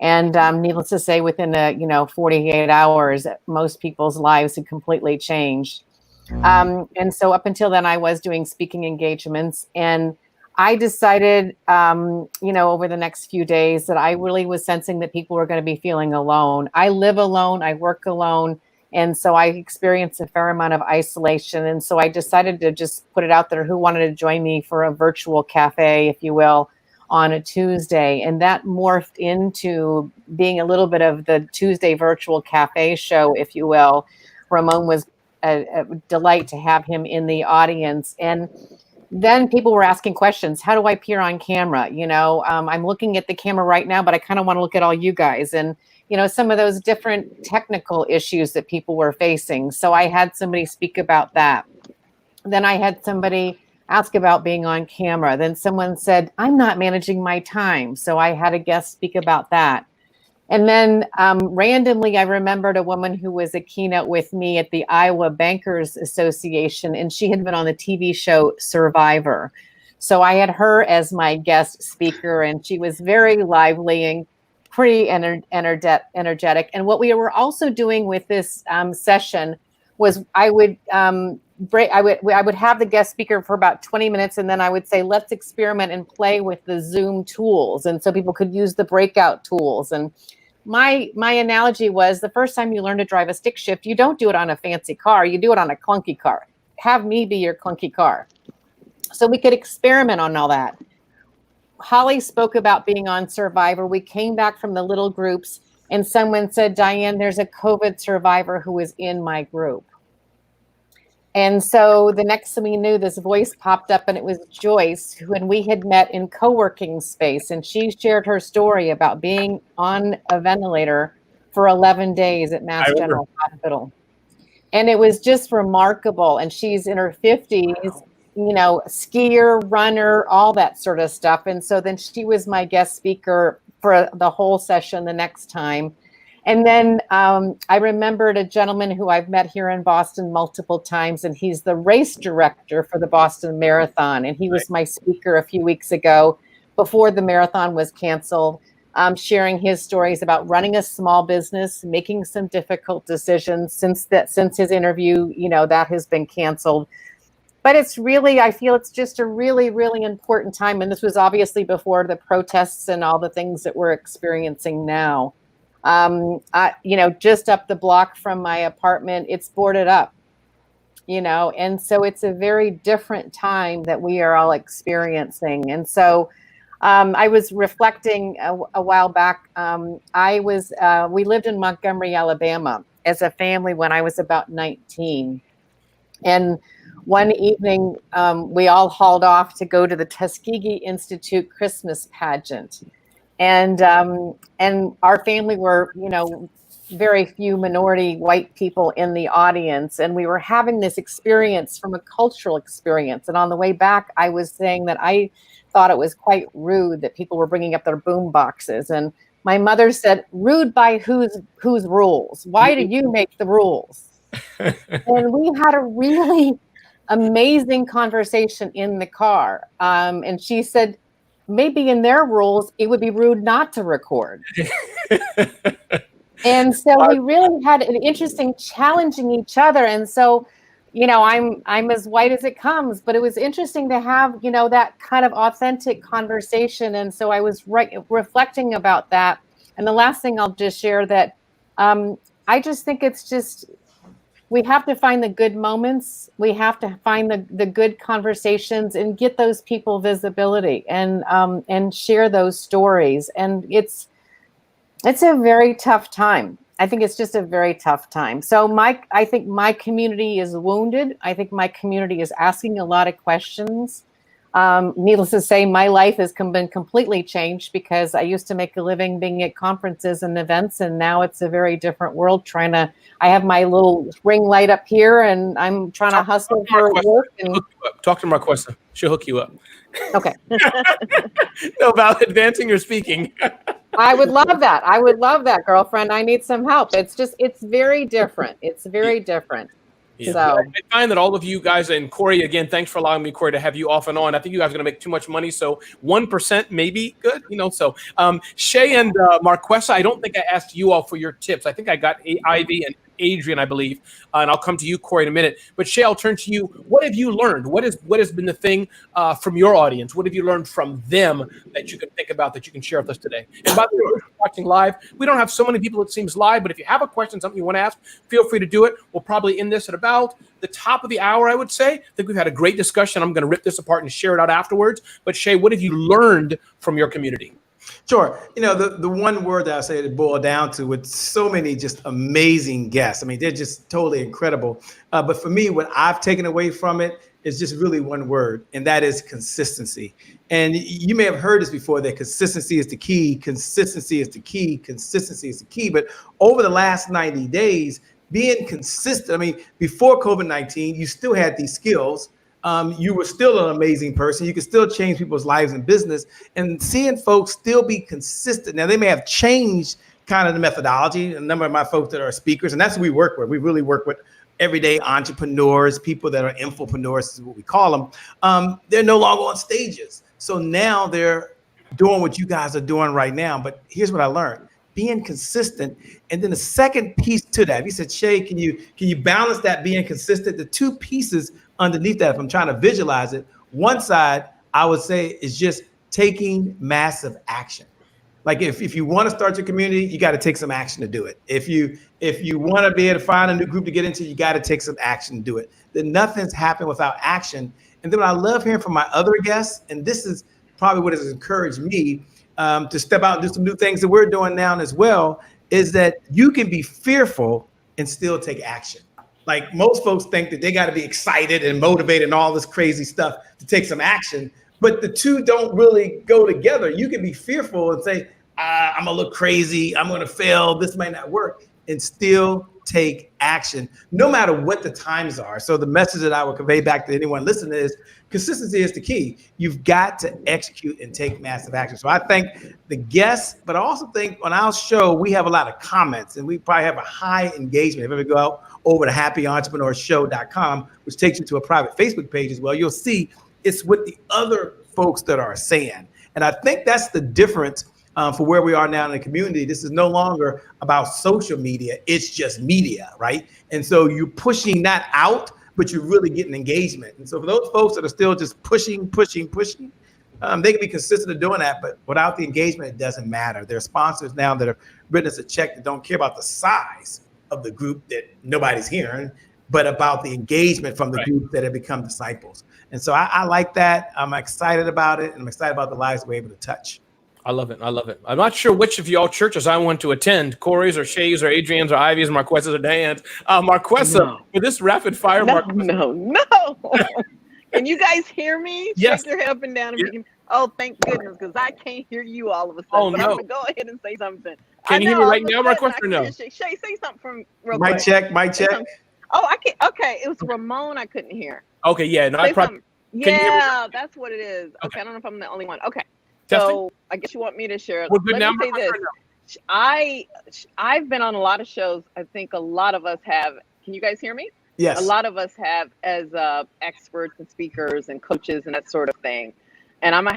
And needless to say, within 48 hours, most people's lives had completely changed. And so up until then, I was doing speaking engagements. And I decided, over the next few days, that I really was sensing that people were going to be feeling alone. I live alone. I work alone. And so I experienced a fair amount of isolation. And so I decided to just put it out there, who wanted to join me for a virtual cafe, if you will, on a Tuesday. And that morphed into being a little bit of the Tuesday virtual cafe show, if you will. Ramon was a delight to have him in the audience. And then people were asking questions. How do I appear on camera? I'm looking at the camera right now, but I kind of want to look at all you guys. And, some of those different technical issues that people were facing. So I had somebody speak about that. Then I had somebody ask about being on camera. Then someone said, I'm not managing my time. So I had a guest speak about that. And then randomly, I remembered a woman who was a keynote with me at the Iowa Bankers Association, and she had been on the TV show Survivor. So I had her as my guest speaker, and she was very lively and pretty energetic. And what we were also doing with this session was I would have the guest speaker for about 20 minutes, and then I would say, let's experiment and play with the Zoom tools. And so people could use the breakout tools. And my analogy was, the first time you learn to drive a stick shift, you don't do it on a fancy car, you do it on a clunky car. Have me be your clunky car. So we could experiment on all that. Holly spoke about being on Survivor. We came back from the little groups, and someone said, Diane, there's a COVID survivor who is in my group. And so the next thing we knew, this voice popped up, and it was Joyce, when we had met in co-working space. And she shared her story about being on a ventilator for 11 days at Mass General Hospital. And it was just remarkable. And she's in her 50s, skier, runner, all that sort of stuff. And so then she was my guest speaker for the whole session the next time. And then I remembered a gentleman who I've met here in Boston multiple times, and he's the race director for the Boston Marathon. And he was my speaker a few weeks ago before the marathon was canceled, sharing his stories about running a small business, making some difficult decisions since his interview, that has been canceled. But it's really, I feel it's just a really, really important time. And this was obviously before the protests and all the things that we're experiencing now. Just up the block from my apartment, it's boarded up, and so it's a very different time that we are all experiencing. And so I was reflecting a while back. We lived in Montgomery, Alabama as a family when I was about 19. And one evening, we all hauled off to go to the Tuskegee Institute Christmas pageant. And our family were, very few minority white people in the audience. And we were having this experience from a cultural experience. And on the way back, I was saying that I thought it was quite rude that people were bringing up their boom boxes. And my mother said, rude by whose rules? Why do you make the rules? And we had a really amazing conversation in the car. And she said, maybe in their rules, it would be rude not to record. And so we really had an interesting challenging each other. And so, I'm as white as it comes, but it was interesting to have, that kind of authentic conversation. And so I was reflecting about that. And the last thing I'll just share that I just think it's just, we have to find the good moments. We have to find the good conversations and get those people visibility and share those stories. And it's a very tough time. I think it's just a very tough time. So I think my community is wounded. I think my community is asking a lot of questions. Needless to say, my life has been completely changed because I used to make a living being at conferences and events, and now it's a very different world. I have my little ring light up here, and I'm trying to hustle for work. And talk to Marquesa. She'll hook you up. Okay. No, about advancing your speaking. I would love that. I would love that, girlfriend. I need some help. It's very different. It's very different. Yeah. So I find that all of you guys, and Corey, again, thanks for allowing me, Corey, to have you off and on. I think you guys are going to make too much money, so 1% may be good, So Shay and Marquesa, I don't think I asked you all for your tips. I think I got Ivy and Adrian, I believe, and I'll come to you, Corey, in a minute. But Shay, I'll turn to you. What have you learned? What has been the thing from your audience? What have you learned from them that you can think about that you can share with us today? And by the way, if you're watching live, we don't have so many people, it seems, live, but if you have a question, something you want to ask, feel free to do it. We'll probably end this at about the top of the hour, I would say. I think we've had a great discussion. I'm going to rip this apart and share it out afterwards. But Shay, what have you learned from your community? Sure. The one word that I say to boil down to with so many just amazing guests. I mean, they're just totally incredible. But for me, what I've taken away from it is just really one word, and that is consistency. And you may have heard this before, that consistency is the key. Consistency is the key. Consistency is the key. But over the last 90 days, being consistent, I mean, before COVID-19, you still had these skills. You were still an amazing person. You could still change people's lives and business, and seeing folks still be consistent. Now, they may have changed kind of the methodology. A number of my folks that are speakers, and that's what we work with. We really work with everyday entrepreneurs, people that are infopreneurs is what we call them. They're no longer on stages. So now they're doing what you guys are doing right now. But here's what I learned. Being consistent. And then the second piece to that, he said, Shay, can you balance that being consistent? The two pieces underneath that, if I'm trying to visualize it, one side I would say is just taking massive action. Like if you want to start your community, you got to take some action to do it. If you want to be able to find a new group to get into, you got to take some action to do it. Then nothing's happened without action. And then what I love hearing from my other guests, and this is probably what has encouraged me to step out and do some new things that we're doing now as well, is that you can be fearful and still take action. Like most folks think that they got to be excited and motivated and all this crazy stuff to take some action, but the two don't really go together. You can be fearful and say, I'm gonna look crazy, I'm gonna fail, this might not work, and still take action, no matter what the times are. So the message that I would convey back to anyone listening is consistency is the key. You've got to execute and take massive action. So I thank the guests, but I also think on our show, we have a lot of comments and we probably have a high engagement. If you ever go out over to happyentrepreneursshow.com, which takes you to a private Facebook page as well, you'll see it's what the other folks that are saying. And I think that's the difference for where we are now in the community. This is no longer about social media. It's just media, right? And so you're pushing that out, but you're really getting engagement. And so for those folks that are still just pushing, they can be consistent in doing that, but without the engagement, it doesn't matter. There are sponsors now that have written us a check that don't care about the size of the group that nobody's hearing, but about the engagement from the group that have become disciples. And so I like that. I'm excited about it, and I'm excited about the lives we're able to touch. I love it. I love it. I'm not sure which of y'all churches I want to attend, Corey's or Shay's or Adrian's or Ivy's, Marquesa's or Diane's. Marquesa, for this rapid fire, No, Marquesa. no. Can you guys hear me? Yes. Shake your head up and down if you can. Oh, thank goodness, because I can't hear you all of a sudden. Oh, but no. I'm going to go ahead and say something. Can you hear me right now, Marquesa, or no? Shay, say something from real Mic quick. check, mic check. Oh, I can't. Okay, it was Ramon I couldn't hear. Okay, yeah. No, Say I probably. something. Can you hear me? Yeah, that's what it is. Okay, I don't know if I'm the only one. Okay. Testing? So I guess you want me to share. We're good Let now, me say Marquesa, this. or I've been on a lot of shows. I think a lot of us have. Can you guys hear me? Yes. A lot of us have as experts and speakers and coaches and that sort of thing. And I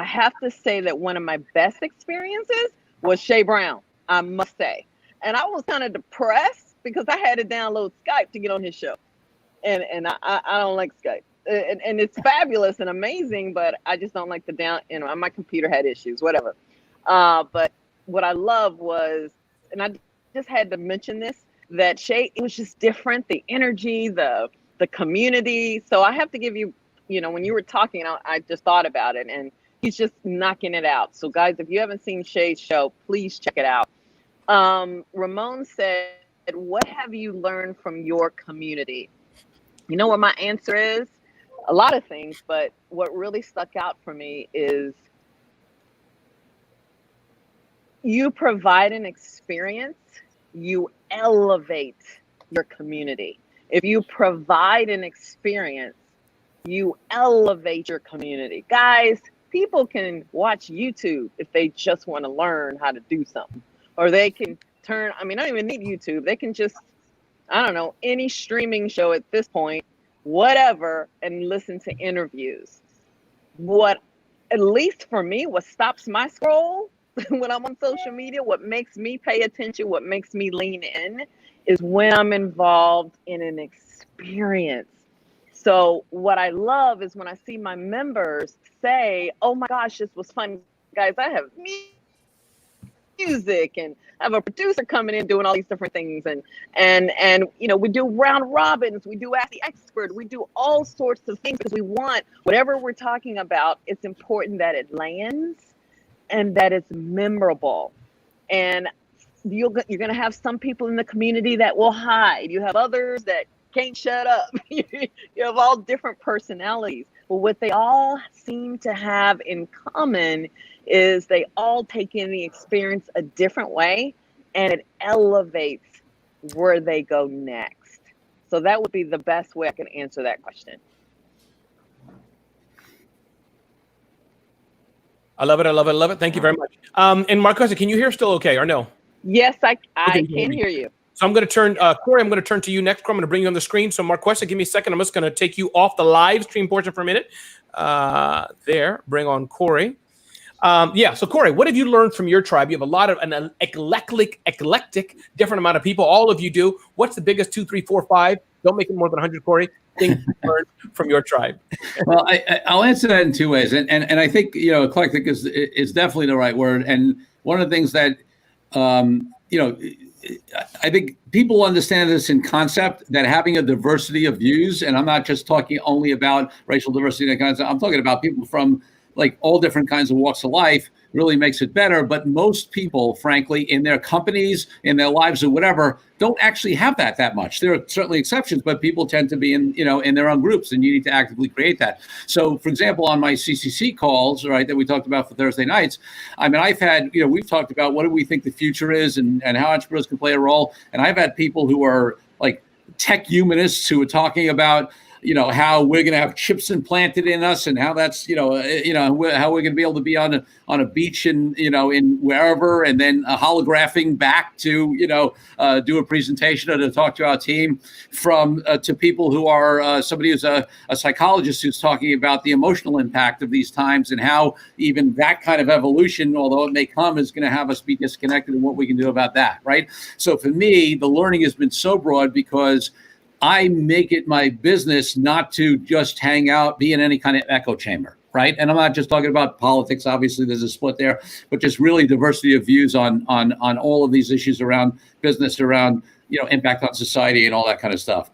have to say that one of my best experiences was Shay Brown, I must say. And I was kind of depressed because I had to download Skype to get on his show. And I don't like Skype. And it's fabulous and amazing, but I just don't like my computer had issues, whatever. But what I love was, and I just had to mention this, that Shay, it was just different, the energy, the community. So I have to give you, when you were talking, I just thought about it, and he's just knocking it out. So guys, if you haven't seen Shay's show, please check it out. Ramon said, what have you learned from your community? You know what my answer is? A lot of things, but what really stuck out for me is you provide an experience, you elevate your community. If you provide an experience, you elevate your community. Guys, people can watch YouTube if they just want to learn how to do something. Or they can I don't even need YouTube. They can just, any streaming show at this point, whatever, and listen to interviews. What, at least for me, what stops my scroll when I'm on social media, what makes me pay attention, what makes me lean in, is when I'm involved in an experience. So what I love is when I see my members say, oh my gosh, this was fun. Guys, I have music and I have a producer coming in doing all these different things. And we do round robins, we do Ask the Expert, we do all sorts of things because we want whatever we're talking about, it's important that it lands and that it's memorable. And you're going to have some people in the community that will hide. You have others that can't shut up. You have all different personalities. But what they all seem to have in common is they all take in the experience a different way, and it elevates where they go next. So that would be the best way I can answer that question. I love it. I love it. I love it. Thank you very much. And Marquesa, can you hear still okay or no? Yes, I Okay, can hear you. So I'm going to turn, Corey, I'm going to turn to you next. Corey, I'm going to bring you on the screen. So Marquesa, give me a second. I'm just going to take you off the live stream portion for a minute. There, bring on Corey. So Corey, what have you learned from your tribe? You have a lot of an eclectic, different amount of people. All of you do. What's the biggest 2, 3, 4, 5? Don't make it more than 100, Corey. Things you learned from your tribe. Well, I'll answer that in two ways, and I think eclectic is definitely the right word. And one of the things that I think people understand this in concept, that having a diversity of views, and I'm not just talking only about racial diversity and concept, I'm talking about people from like all different kinds of walks of life, really makes it better. But most people, frankly, in their companies, in their lives or whatever, don't actually have that much. There are certainly exceptions, but people tend to be in their own groups, and you need to actively create that. So, for example, on my CCC calls, right, that we talked about for Thursday nights, I mean, I've had, we've talked about what do we think the future is and how entrepreneurs can play a role. And I've had people who are like tech humanists who are talking about, how we're going to have chips implanted in us, and how that's, how we're going to be able to be on a beach in wherever, and then holographing back to, do a presentation or to talk to our team, from to people who are somebody who's a psychologist who's talking about the emotional impact of these times, and how even that kind of evolution, although it may come, is going to have us be disconnected, and what we can do about that. Right. So for me, the learning has been so broad because I make it my business not to just hang out, be in any kind of echo chamber, right? And I'm not just talking about politics. Obviously, there's a split there, but just really diversity of views on all of these issues around business, around impact on society, and all that kind of stuff.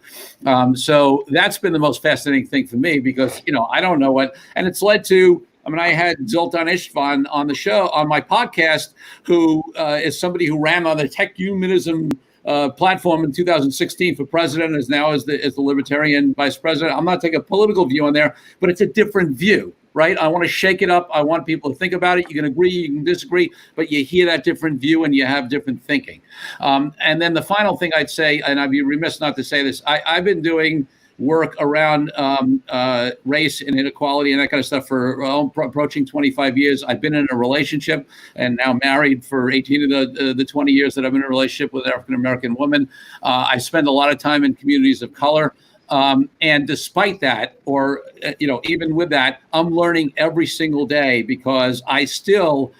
So that's been the most fascinating thing for me, because I don't know what, and it's led to I mean, I had Zoltan Istvan on the show, on my podcast, who is somebody who ran on the tech humanism platform in 2016 for president, is now as the libertarian vice president. I'm not taking a political view on there, but it's a different view, right? I want to shake it up. I want people to think about it. You can agree, you can disagree, but you hear that different view and you have different thinking. And then the final thing I'd say, and I'd be remiss not to say this, I've been doing work around race and inequality and that kind of stuff for approaching 25 years. I've been in a relationship and now married for 18 of the 20 years that I've been in a relationship with an African-American woman. I spend a lot of time in communities of color. And despite that, or, even with that, I'm learning every single day because I still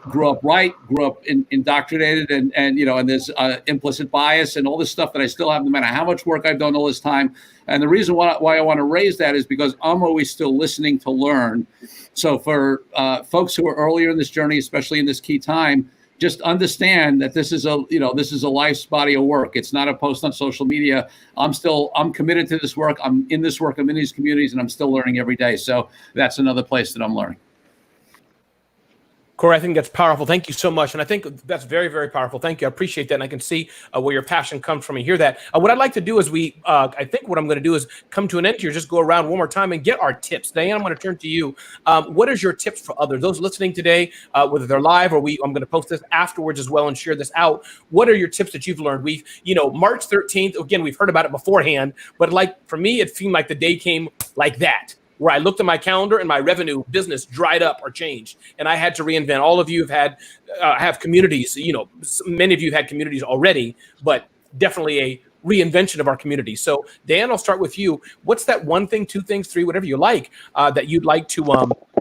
grew up right, grew up indoctrinated, and there's implicit bias and all this stuff that I still have, no matter how much work I've done all this time. And the reason why I want to raise that is because I'm always still listening to learn. So for folks who are earlier in this journey, especially in this key time, just understand that this is a life's body of work. It's not a post on social media. I'm committed to this work. I'm in this work. I'm in these communities, and I'm still learning every day. So that's another place that I'm learning. Corey, I think that's powerful. Thank you so much. And I think that's very, very powerful. Thank you. I appreciate that. And I can see where your passion comes from and hear that. What I'd like to do is I think what I'm going to do is come to an end here, just go around one more time and get our tips. Diane, I'm going to turn to you. What is your tips for others? Those listening today, whether they're live or I'm going to post this afterwards as well and share this out. What are your tips that you've learned? March 13th, again, we've heard about it beforehand, but for me, it seemed like the day came like that, where I looked at my calendar and my revenue business dried up or changed, and I had to reinvent. All of you have communities. Many of you had communities already, but definitely a reinvention of our community. So, Dan, I'll start with you. What's that one thing, two things, three, whatever you like, that you'd like to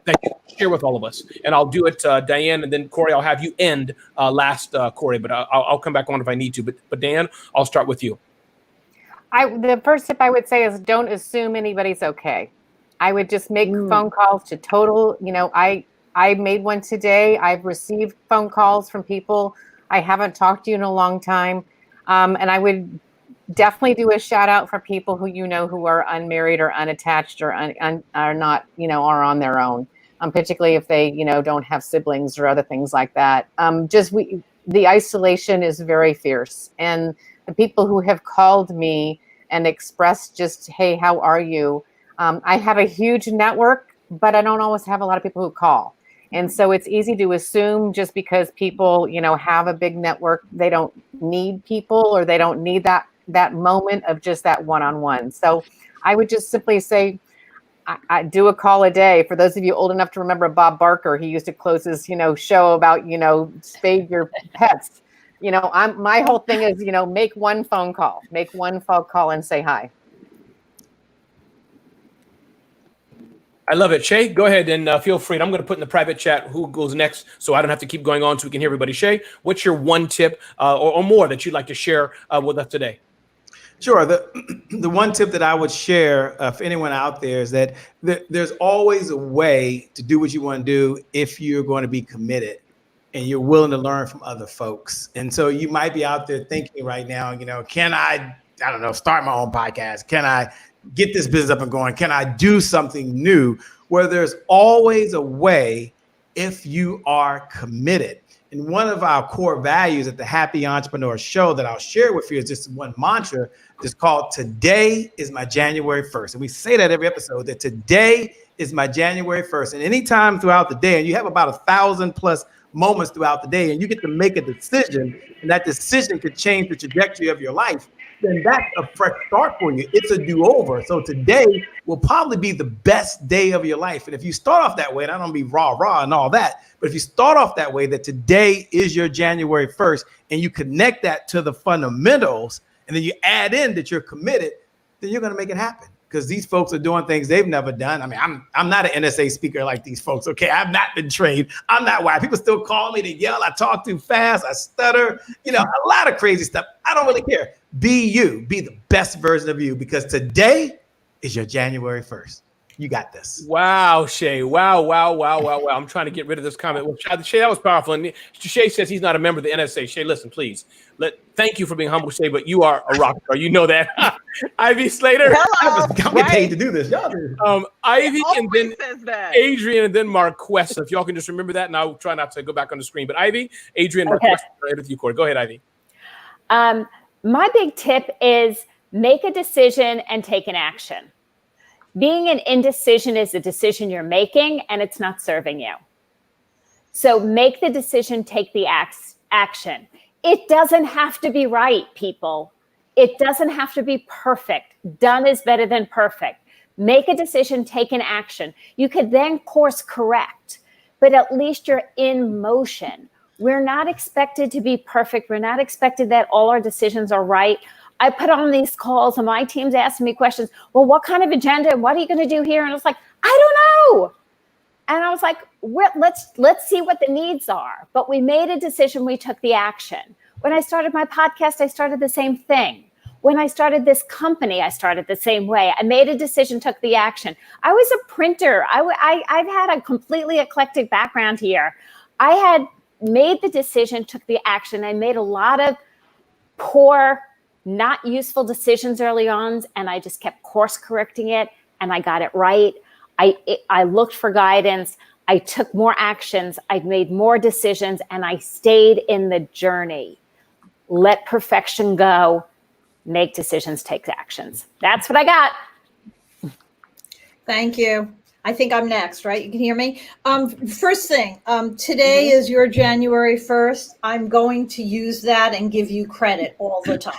that you share with all of us? And I'll do it, Diane, and then Corey. I'll have you end last, Corey, but I'll come back on if I need to. But Dan, I'll start with you. The first tip I would say is don't assume anybody's okay. I would just make phone calls to total, I made one today. I've received phone calls from people I haven't talked to in a long time. And I would definitely do a shout out for people who, who are unmarried or unattached or are not, are on their own. Particularly if they, don't have siblings or other things like that. The isolation is very fierce. And the people who have called me and expressed just, hey, how are you? I have a huge network, but I don't always have a lot of people who call. And so it's easy to assume just because people, have a big network, they don't need people or they don't need that moment of just that one-on-one. So I would just simply say, I do a call a day. For those of you old enough to remember Bob Barker, he used to close his, show about, spade your pets. My whole thing is, make one phone call and say hi. I love it. Shay, go ahead and feel free. And I'm going to put in the private chat who goes next so I don't have to keep going on so we can hear everybody. Shay, what's your one tip or more that you'd like to share with us today? Sure. The one tip that I would share for anyone out there is that there's always a way to do what you want to do if you're going to be committed and you're willing to learn from other folks. And so you might be out there thinking right now, can I don't know, start my own podcast? Can I get this business up and going? Can I do something new? Where there's always a way if you are committed. And one of our core values at the Happy Entrepreneur Show that I'll share with you is just one mantra that's called today is my January 1st. And we say that every episode, that today is my January 1st. And anytime throughout the day, and you have about 1,000+ moments throughout the day, and you get to make a decision, and that decision could change the trajectory of your life, then that's a fresh start for you. It's a do-over. So today will probably be the best day of your life. And if you start off that way, and I don't be rah and all that, but if you start off that way, that today is your January 1st, and you connect that to the fundamentals, and then you add in that you're committed, then you're going to make it happen. Because these folks are doing things they've never done. I mean, I'm not an NSA speaker like these folks, okay? I've not been trained. I'm not why. People still call me to yell. I talk too fast. I stutter. A lot of crazy stuff. I don't really care. Be you. Be the best version of you, because today is your January 1st. You got this. Wow, Shay. Wow. I'm trying to get rid of this comment. Well, Shay, that was powerful. And Shay says he's not a member of the NSA. Shay, listen, please. Thank you for being humble, Shay, but you are a rock star. You know that. Ivy Slater. Hello. I'm getting paid to do this. Y'all do. Ivy, and then says that. Adrian, and then Marquesa. If y'all can just remember that, and I'll try not to go back on the screen. But Ivy, Adrian, Marquesa, right with you, Corey. Go ahead, Ivy. My big tip is make a decision and take an action. Being an indecision is a decision you're making and it's not serving you. So make the decision, take the action. It doesn't have to be right, people. It doesn't have to be perfect. Done is better than perfect. Make a decision, take an action. You could then course correct, but at least you're in motion. We're not expected to be perfect. We're not expected that all our decisions are right. I put on these calls and my team's asking me questions. Well, what kind of agenda? What are you going to do here? And I was like, I don't know. And I was like, let's see what the needs are. But we made a decision. We took the action. When I started my podcast, I started the same thing. When I started this company, I started the same way. I made a decision, took the action. I was a printer. I've had a completely eclectic background here. I had made the decision, took the action. I made a lot of poor, not useful decisions early on, and I just kept course correcting it, and I got it right. I looked for guidance. I took more actions. I made more decisions, and I stayed in the journey. Let perfection go. Make decisions, take actions. That's what I got. Thank you. I think I'm next, right? You can hear me. First thing, today is your January 1st. I'm going to use that and give you credit all the time.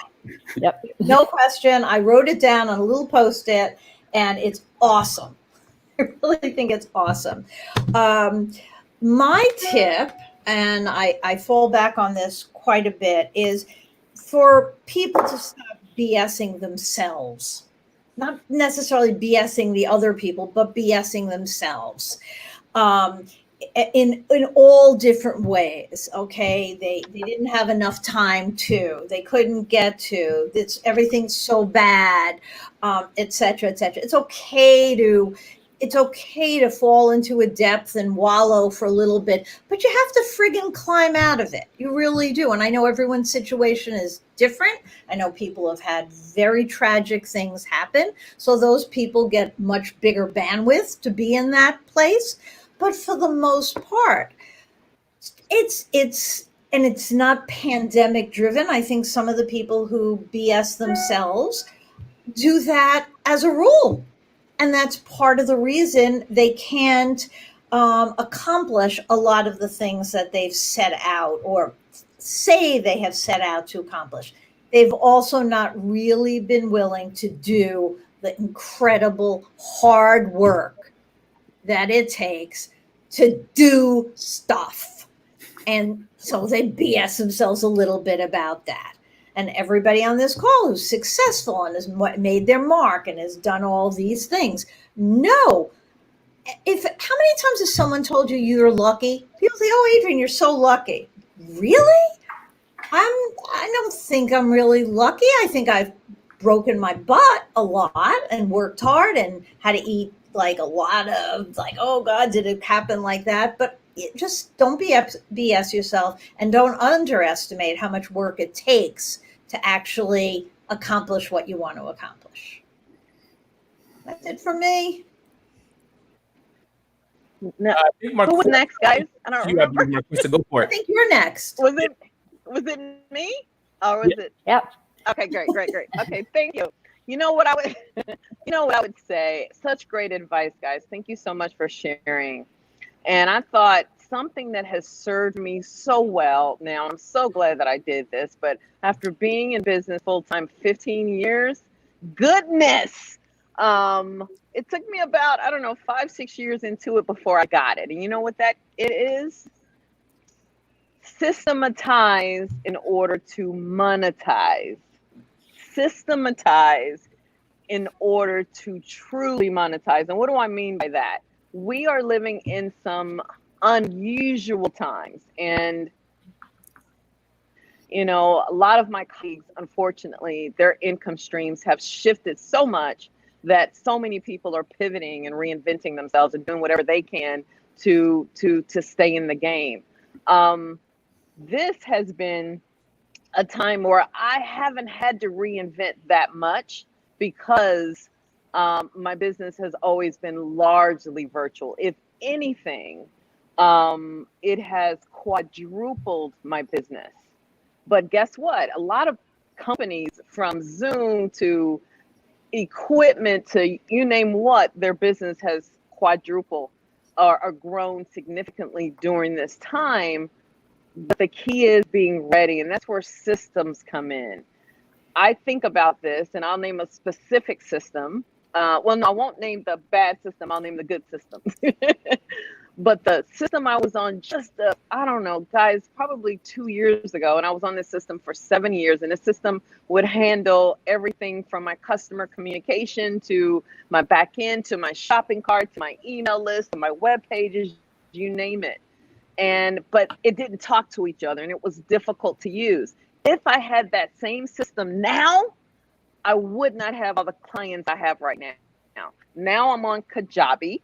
Yep. No question. I wrote it down on a little Post-it, and it's awesome. I really think it's awesome. My tip, and I fall back on this quite a bit, is for people to stop BSing themselves. Not necessarily BSing the other people, but BSing themselves in all different ways. Okay, they didn't have enough time to, they couldn't get to, everything's so bad, et cetera, et cetera. It's okay to fall into a depth and wallow for a little bit, but you have to friggin' climb out of it. You really do. And I know everyone's situation is different. I know people have had very tragic things happen. So those people get much bigger bandwidth to be in that place. But for the most part, it's not pandemic driven. I think some of the people who BS themselves do that as a rule. And that's part of the reason they can't accomplish a lot of the things that they've set out or say they have set out to accomplish. They've also not really been willing to do the incredible hard work that it takes to do stuff. And so they BS themselves a little bit about that. And everybody on this call who's successful and has made their mark and has done all these things. No. How many times has someone told you you're lucky? People say, oh, Adrian, you're so lucky. Really? I don't think I'm really lucky. I think I've broken my butt a lot and worked hard and had to eat like a lot of like, oh God, did it happen like that? But just don't BS yourself and don't underestimate how much work it takes to actually accomplish what you want to accomplish. That's it for me. No. Who was next, guys? I don't remember. Go for I it. think you're next. Was it me? Or was it? Yep. Okay, great. Okay, thank you. You know what I would say? Such great advice, guys. Thank you so much for sharing. And I thought something that has served me so well. Now, I'm so glad that I did this, but after being in business full-time 15 years, goodness, it took me about, 5-6 years into it before I got it. And you know what it is? Systematize in order to monetize. Systematize in order to truly monetize. And what do I mean by that? We are living in some unusual times. And, a lot of my colleagues, unfortunately, their income streams have shifted so much that so many people are pivoting and reinventing themselves and doing whatever they can to stay in the game. This has been a time where I haven't had to reinvent that much because my business has always been largely virtual. If anything, it has quadrupled my business. But guess what? A lot of companies, from Zoom to equipment to you name what, their business has quadrupled or grown significantly during this time. But the key is being ready, and that's where systems come in. I think about this, and I'll name a specific system. Well, no, I won't name the bad system. I'll name the good systems. But the system I was on just, I don't know, guys, probably 2 years ago, and I was on this system for 7 years, and the system would handle everything from my customer communication to my back end, to my shopping cart, to my email list, to my web pages, you name it. But it didn't talk to each other, and it was difficult to use. If I had that same system now, I would not have all the clients I have right now. Now I'm on Kajabi.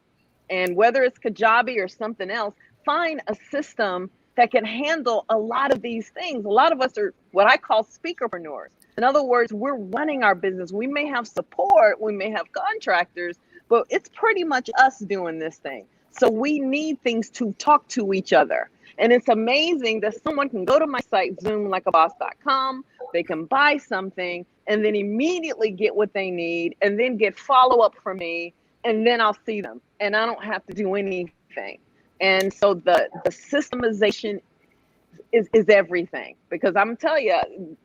And whether it's Kajabi or something else, find a system that can handle a lot of these things. A lot of us are what I call speakerpreneurs. In other words, we're running our business. We may have support, we may have contractors, but it's pretty much us doing this thing. So we need things to talk to each other. And it's amazing that someone can go to my site, zoomlikeaboss.com, they can buy something and then immediately get what they need and then get follow-up from me, and then I'll see them and I don't have to do anything. And so the systemization is everything, because I'm telling you,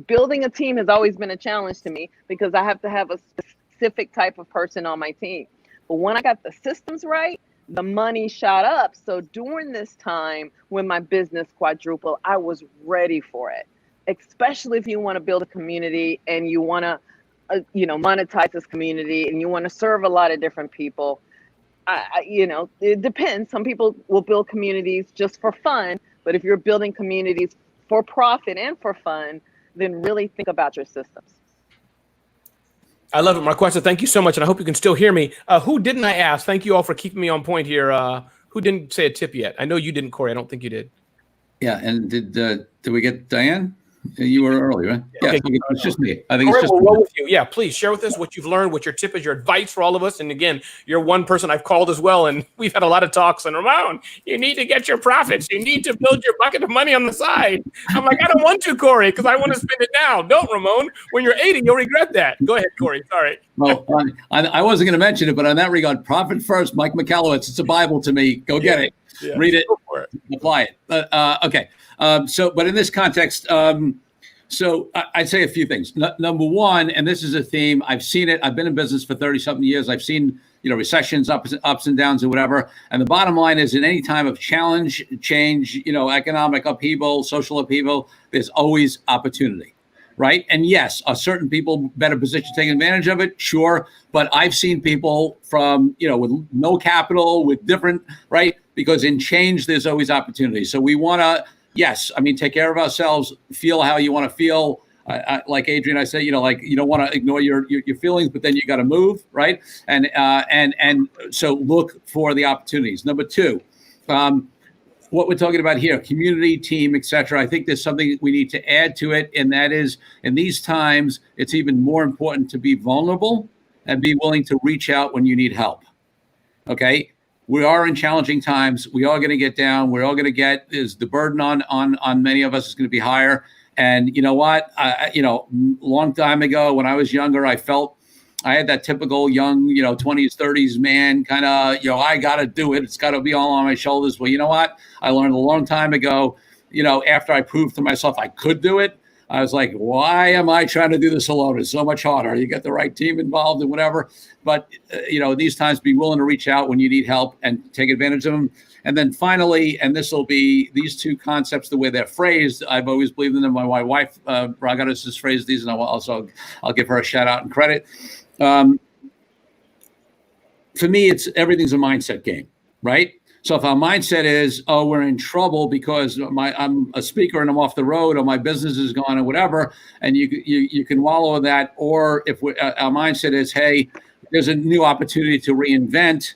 building a team has always been a challenge to me because I have to have a specific type of person on my team. But when I got the systems right, the money shot up. So during this time when my business quadrupled, I was ready for it, especially if you want to build a community and you want to monetize this community and you want to serve a lot of different people. It depends. Some people will build communities just for fun, but if you're building communities for profit and for fun, then really think about your systems. I love it, Marquesa. Thank you so much, and I hope you can still hear me. Who didn't I ask? Thank you all for keeping me on point here. Who didn't say a tip yet? I know you didn't, Corey. I don't think you did. Yeah, and did we get Diane? You were early, right? Yeah, Okay. it's just me. I think Corey, it's just we'll me. roll with you. Yeah, please share with us what you've learned, what your tip is, your advice for all of us. And again, you're one person I've called as well, and we've had a lot of talks. And Ramon, you need to get your profits. You need to build your bucket of money on the side. I'm like, I don't want to, Corey, because I want to spend it now. Don't, Ramon. When you're 80, you'll regret that. Go ahead, Corey. Sorry. Well, I wasn't going to mention it, but on that regard, profit first, Mike McAllowitz. It's a Bible to me. Go get it. Yeah. Read it. Apply it. Okay. But in this context, so I'd say a few things. Number one, and this is a theme, I've seen it. I've been in business for 30 something years. I've seen, recessions, ups and downs or whatever. And the bottom line is, in any time of challenge, change, economic upheaval, social upheaval, there's always opportunity, right? And yes, are certain people better positioned to take advantage of it? Sure. But I've seen people from, with no capital, with different, right? Because in change, there's always opportunity. So we want to, yes, take care of ourselves, feel how you want to feel. Like Adrian, I say, you don't want to ignore your feelings, but then you got to move, right? And so look for the opportunities. Number two, what we're talking about here, community, team, et cetera. I think there's something we need to add to it. And that is, in these times, it's even more important to be vulnerable and be willing to reach out when you need help. Okay. We are in challenging times. We are going to get down. We're all going to is the burden on many of us is going to be higher. And you know what? Long time ago when I was younger, I felt I had that typical young, 20s, 30s man kind of, I got to do it. It's got to be all on my shoulders. Well, you know what? I learned a long time ago, after I proved to myself I could do it, I was like, why am I trying to do this alone? It's so much harder. You get the right team involved and whatever. But, these times, be willing to reach out when you need help and take advantage of them. And then finally, and this will be these two concepts, the way they're phrased, I've always believed in them. My wife, Ragadas, has phrased these, and I'll give her a shout out and credit. For me, everything's a mindset game, right? So if our mindset is, oh, we're in trouble because I'm a speaker and I'm off the road, or my business is gone, or whatever, and you can wallow in that. Or if our mindset is, hey, there's a new opportunity to reinvent.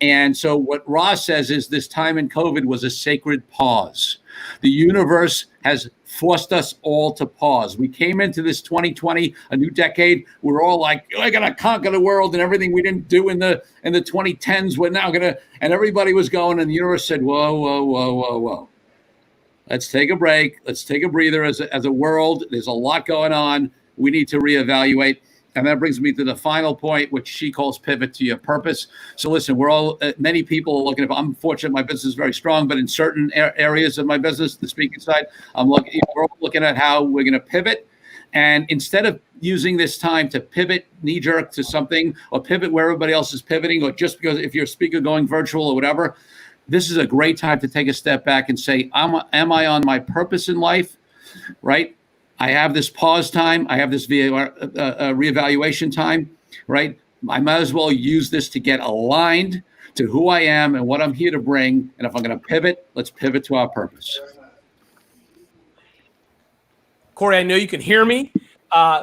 And so what Ross says is this time in COVID was a sacred pause. The universe has forced us all to pause. We came into this 2020, a new decade. We're all like, we're going to conquer the world, and everything we didn't do in the 2010s, we're now going to, and everybody was going, and the universe said, whoa, whoa, whoa, whoa, whoa. Let's take a break. Let's take a breather as a world. There's a lot going on. We need to reevaluate. And that brings me to the final point, which she calls pivot to your purpose. So listen, we're all, many people are looking at, I'm fortunate my business is very strong, but in certain areas of my business, the speaking side, we're all looking at how we're going to pivot. And instead of using this time to pivot knee jerk to something, or pivot where everybody else is pivoting, or just because if you're a speaker going virtual or whatever, this is a great time to take a step back and say, am I on my purpose in life, right? I have this pause time. I have this reevaluation time, right? I might as well use this to get aligned to who I am and what I'm here to bring. And if I'm going to pivot, let's pivot to our purpose. Corey, I know you can hear me.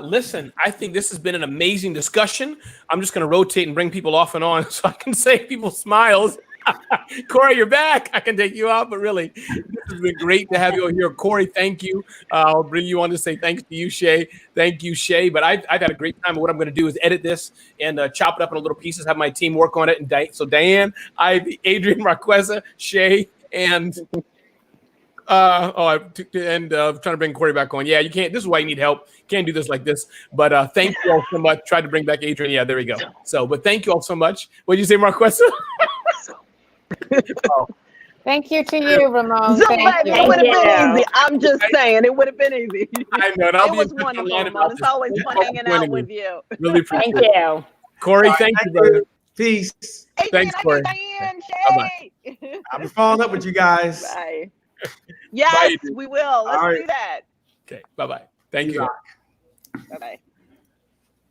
Listen, I think this has been an amazing discussion. I'm just going to rotate and bring people off and on so I can save people smiles. Corey, you're back. I can take you out, but really, this has been great to have you here. Corey, thank you. I'll bring you on to say thanks to you, Shay. Thank you, Shay. But I've had a great time. What I'm going to do is edit this and chop it up in little pieces, have my team work on it. And so Diane, Adrian, Marquesa, Shay, and I'm trying to bring Corey back on. Yeah, you can't. This is why you need help. Can't do this like this. But thank you all so much. Tried to bring back Adrian. Yeah, there we go. So, but thank you all so much. What did you say, Marquesa? Thank you to you, Ramon. Thank you. It would have been easy. I'm just saying, it would have been easy. I know. It was wonderful, Ramon. It's always fun hanging out with you. Really appreciate Thank you. Corey, thank you, brother. Peace. Adrian, Thanks, Corey. Diane, Shay. I'll be following up with you guys. Bye. Yes, Bye. we will. Let's All right. do that. Okay, bye-bye. Thank you. Bye-bye.